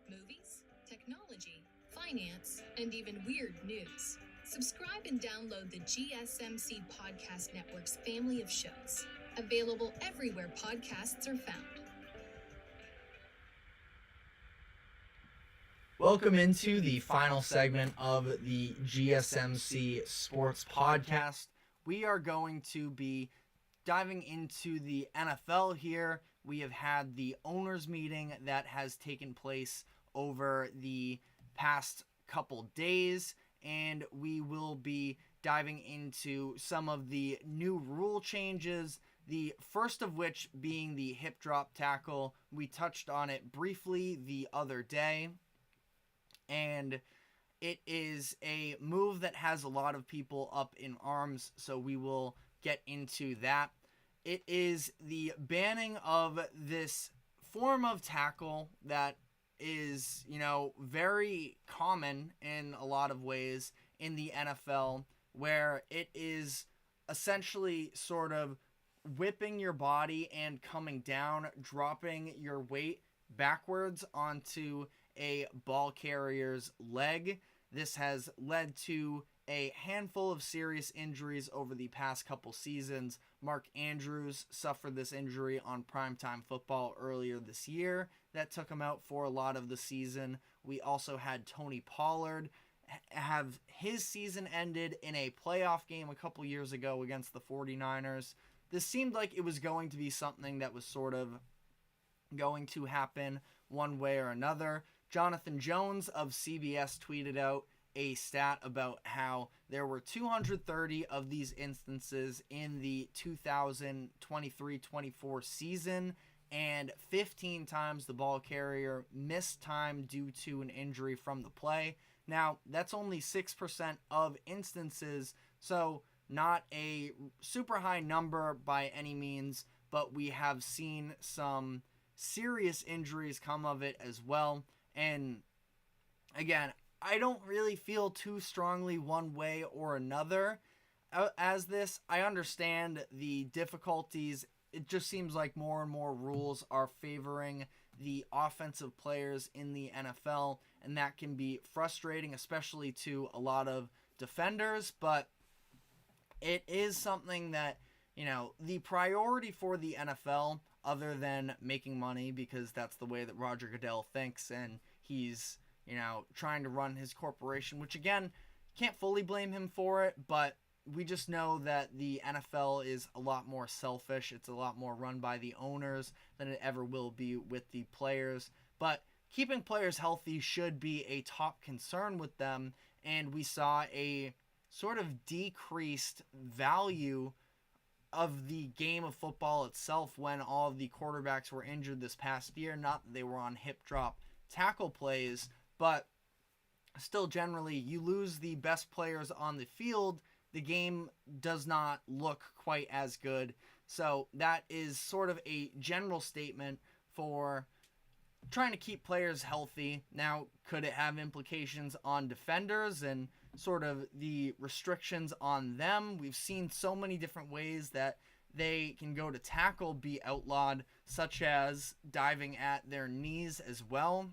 Movies, technology, finance, and even weird news. Subscribe and download the GSMC Podcast Network's family of shows, available everywhere podcasts are found. Welcome into the final segment of the GSMC Sports Podcast. We are going to be diving into the NFL here. We have had the owners meeting that has taken place over the past couple days, and we will be diving into some of the new rule changes, the first of which being the hip drop tackle. We touched on it briefly the other day, and it is a move that has a lot of people up in arms, so we will get into that. It is the banning of this form of tackle that is, very common in a lot of ways in the NFL, where it is essentially sort of whipping your body and coming down, dropping your weight backwards onto a ball carrier's leg. This has led to a handful of serious injuries over the past couple seasons. Mark Andrews suffered this injury on primetime football earlier this year. That took him out for a lot of the season. We also had Tony Pollard have his season ended in a playoff game a couple years ago against the 49ers. This seemed like it was going to be something that was sort of going to happen one way or another. Jonathan Jones of CBS tweeted out a stat about how there were 230 of these instances in the 2023-24 season, and 15 times the ball carrier missed time due to an injury from the play. Now, that's only 6% of instances, so not a super high number by any means, but we have seen some serious injuries come of it as well. And again, I don't really feel too strongly one way or another as this. I understand the difficulties. It just seems like more and more rules are favoring the offensive players in the NFL, and that can be frustrating, especially to a lot of defenders. But it is something that, the priority for the NFL, other than making money, because that's the way that Roger Goodell thinks, and he's, trying to run his corporation, which again, can't fully blame him for it, but we just know that the NFL is a lot more selfish. It's a lot more run by the owners than it ever will be with the players. But keeping players healthy should be a top concern with them, and we saw a sort of decreased value of the game of football itself when all of the quarterbacks were injured this past year. Not that they were on hip drop tackle plays, but still generally you lose the best players on the field, the game does not look quite as good. So that is sort of a general statement for trying to keep players healthy. Now, could it have implications on defenders and sort of the restrictions on them? We've seen so many different ways that they can go to tackle be outlawed, such as diving at their knees as well,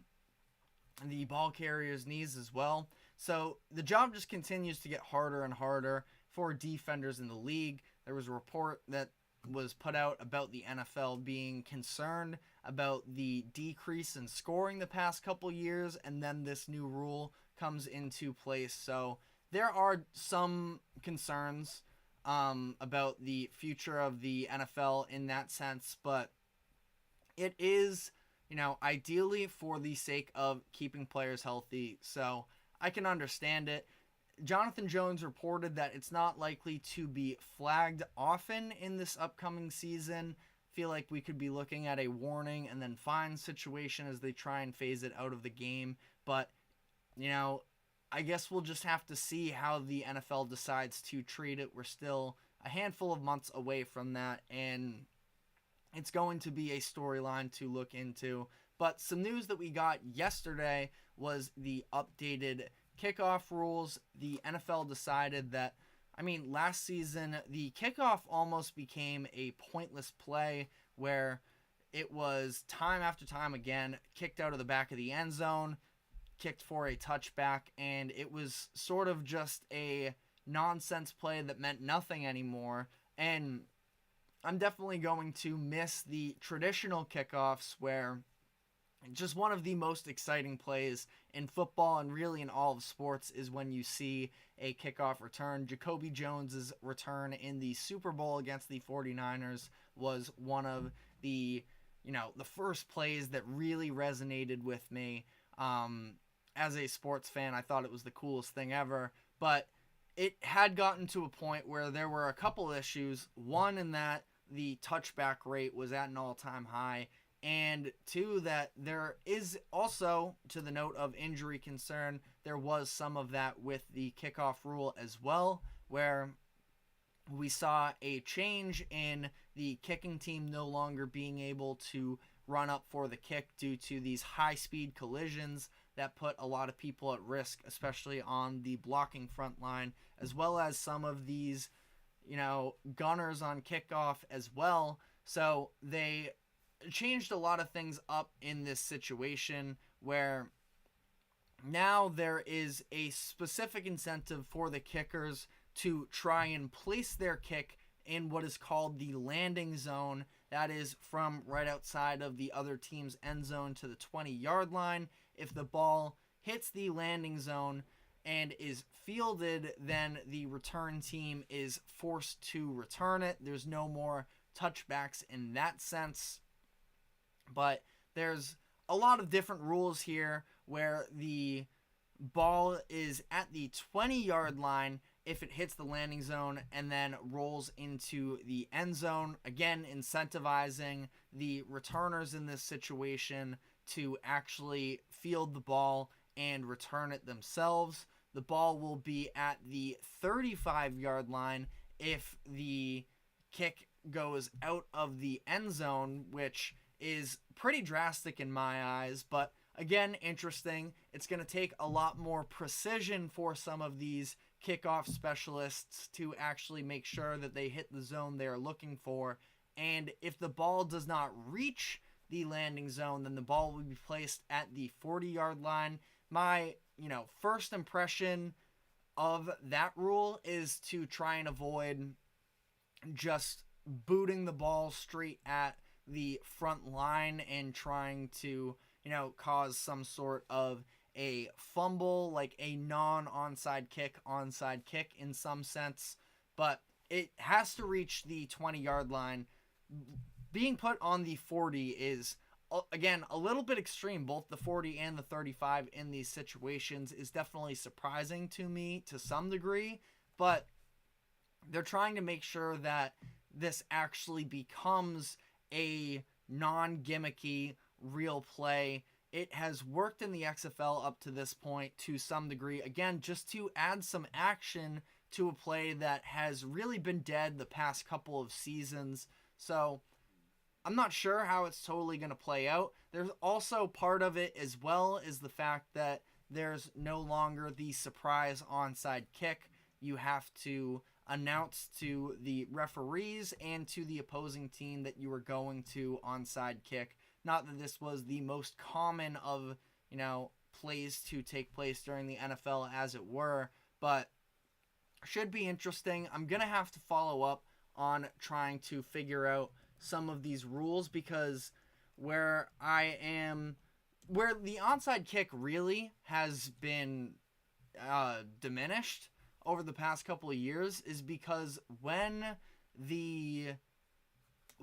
the ball carrier's knees as well. So the job just continues to get harder and harder for defenders in the league. There was a report that was put out about the NFL being concerned about the decrease in scoring the past couple years, and then this new rule comes into place. So there are some concerns about the future of the NFL in that sense, but it is, ideally for the sake of keeping players healthy. So I can understand it. Jonathan Jones reported that it's not likely to be flagged often in this upcoming season. Feel like we could be looking at a warning and then fine situation as they try and phase it out of the game. But, I guess we'll just have to see how the NFL decides to treat it. We're still a handful of months away from that, and it's going to be a storyline to look into. But some news that we got yesterday was the updated kickoff rules. The NFL decided that, last season, the kickoff almost became a pointless play where it was time after time again, kicked out of the back of the end zone, kicked for a touchback, and it was sort of just a nonsense play that meant nothing anymore. And I'm definitely going to miss the traditional kickoffs where just one of the most exciting plays in football and really in all of sports is when you see a kickoff return. Jacoby Jones's return in the Super Bowl against the 49ers was one of the, the first plays that really resonated with me. As a sports fan, I thought it was the coolest thing ever, but it had gotten to a point where there were a couple issues. One, in that the touchback rate was at an all-time high, and two, that there is also, to the note of injury concern, there was some of that with the kickoff rule as well, where we saw a change in the kicking team no longer being able to run up for the kick due to these high-speed collisions that put a lot of people at risk, especially on the blocking front line, as well as some of these, gunners on kickoff as well. So they changed a lot of things up in this situation where now there is a specific incentive for the kickers to try and place their kick in what is called the landing zone. That is from right outside of the other team's end zone to the 20-yard line. If the ball hits the landing zone and is fielded, then the return team is forced to return it. There's no more touchbacks in that sense. But there's a lot of different rules here where the ball is at the 20-yard line if it hits the landing zone and then rolls into the end zone. Again, incentivizing the returners in this situation to actually field the ball and return it themselves. The ball will be at the 35-yard line if the kick goes out of the end zone, which is pretty drastic in my eyes, but again, interesting. It's going to take a lot more precision for some of these kickoff specialists to actually make sure that they hit the zone they're looking for. And if the ball does not reach the landing zone, then the ball will be placed at the 40-yard line. My, first impression of that rule is to try and avoid just booting the ball straight at the front line and trying to, cause some sort of a fumble, like a non-onside kick, onside kick in some sense. But it has to reach the 20-yard line. Being put on the 40 is, again, a little bit extreme. Both the 40 and the 35 in these situations is definitely surprising to me to some degree. But they're trying to make sure that this actually becomes a non-gimmicky real play. It has worked in the XFL up to this point to some degree. Again, just to add some action to a play that has really been dead the past couple of seasons. So I'm not sure how it's totally going to play out. There's also part of it as well is the fact that there's no longer the surprise onside kick. You have to announce to the referees and to the opposing team that you were going to onside kick. Not that this was the most common of, plays to take place during the NFL as it were, but should be interesting. I'm going to have to follow up on trying to figure out some of these rules because where the onside kick really has been diminished over the past couple of years is because when the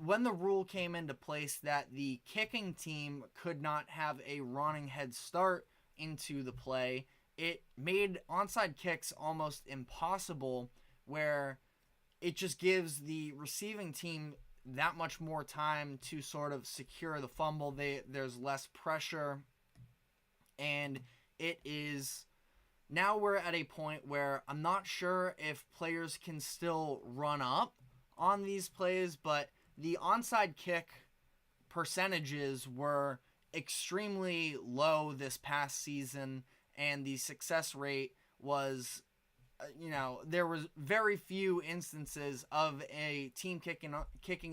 rule came into place that the kicking team could not have a running head start into the play, it made onside kicks almost impossible, where it just gives the receiving team that much more time to sort of secure the fumble. There's less pressure, and it is... Now we're at a point where I'm not sure if players can still run up on these plays, but the onside kick percentages were extremely low this past season, and the success rate was, there was very few instances of a team kicking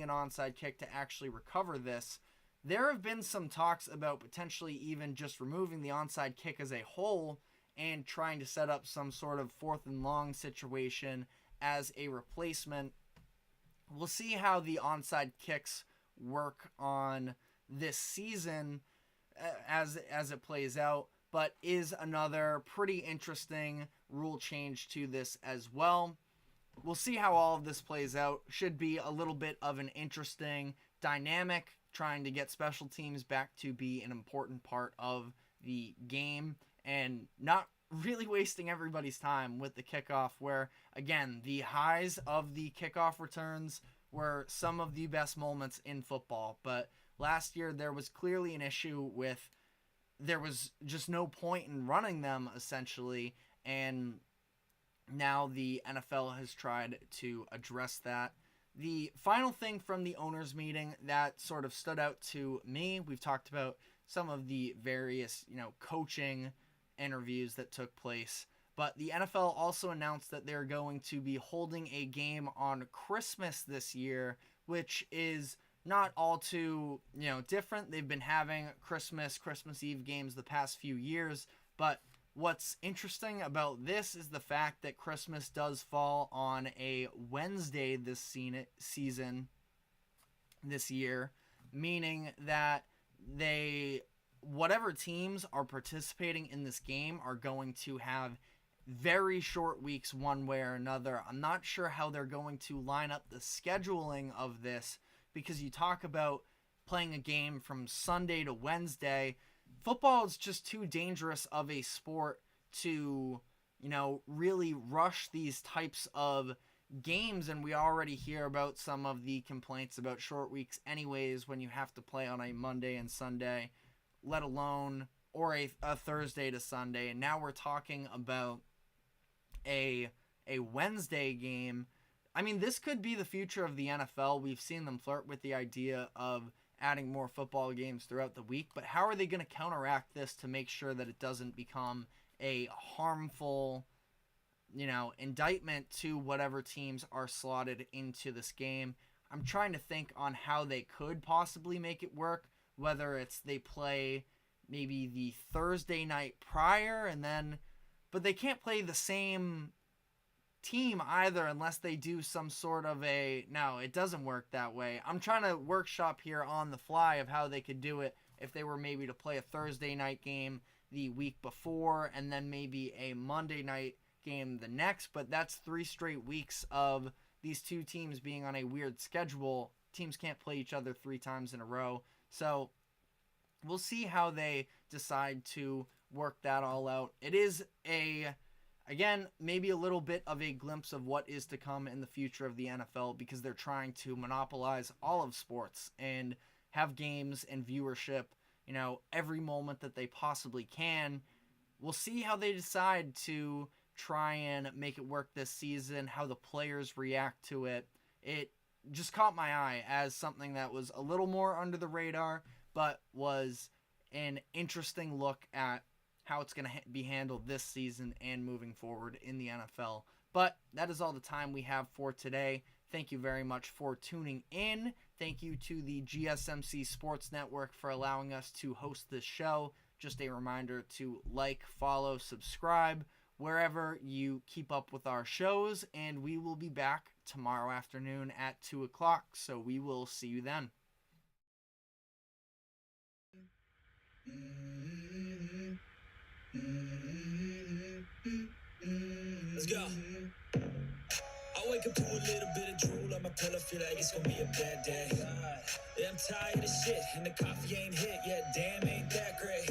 an onside kick to actually recover this. There have been some talks about potentially even just removing the onside kick as a whole and trying to set up some sort of 4th and long situation as a replacement. We'll see how the onside kicks work on this season. as it plays out, but is another pretty interesting rule change to this as well. We'll see how all of this plays out. Should be a little bit of an interesting dynamic, trying to get special teams back to be an important part of the game and not really wasting everybody's time with the kickoff, where, again, the highs of the kickoff returns were some of the best moments in football. But last year there was clearly an issue with, there was just no point in running them, essentially, and now the NFL has tried to address that. The final thing from the owners' meeting that sort of stood out to me, we've talked about some of the various, coaching interviews that took place, but the NFL also announced that they're going to be holding a game on Christmas this year, which is not all too, different. They've been having Christmas Eve games the past few years, but what's interesting about this is the fact that Christmas does fall on a Wednesday this year, meaning that whatever teams are participating in this game are going to have very short weeks one way or another. I'm not sure how they're going to line up the scheduling of this, because you talk about playing a game from Sunday to Wednesday. Football is just too dangerous of a sport to, really rush these types of games, and we already hear about some of the complaints about short weeks anyways when you have to play on a Monday and Sunday, let alone or a Thursday to Sunday, and now we're talking about a Wednesday game. I mean, this could be the future of the NFL. We've seen them flirt with the idea of adding more football games throughout the week, but how are they going to counteract this to make sure that it doesn't become a harmful, indictment to whatever teams are slotted into this game? I'm trying to think on how they could possibly make it work, whether it's they play maybe the Thursday night prior but they can't play the same team either unless they do some sort of no, it doesn't work that way. I'm trying to workshop here on the fly of how they could do it if they were maybe to play a Thursday night game the week before and then maybe a Monday night game the next, but that's 3 straight weeks of these two teams being on a weird schedule. Teams can't play each other 3 times in a row, so we'll see how they decide to work that all out. It is again, maybe a little bit of a glimpse of what is to come in the future of the NFL, because they're trying to monopolize all of sports and have games and viewership, every moment that they possibly can. We'll see how they decide to try and make it work this season, how the players react to it. It just caught my eye as something that was a little more under the radar, but was an interesting look at how it's going to be handled this season and moving forward in the NFL. But that is all the time we have for today. Thank you very much for tuning in. Thank you to the GSMC Sports Network for allowing us to host this show. Just a reminder to like, follow, subscribe, wherever you keep up with our shows, and we will be back tomorrow afternoon at 2 o'clock, so we will see you then. Let's go. I wake up to a little bit of drool on my pillow, feel like it's gonna be a bad day. Yeah, I'm tired of shit, and the coffee ain't hit yet, damn, ain't that great.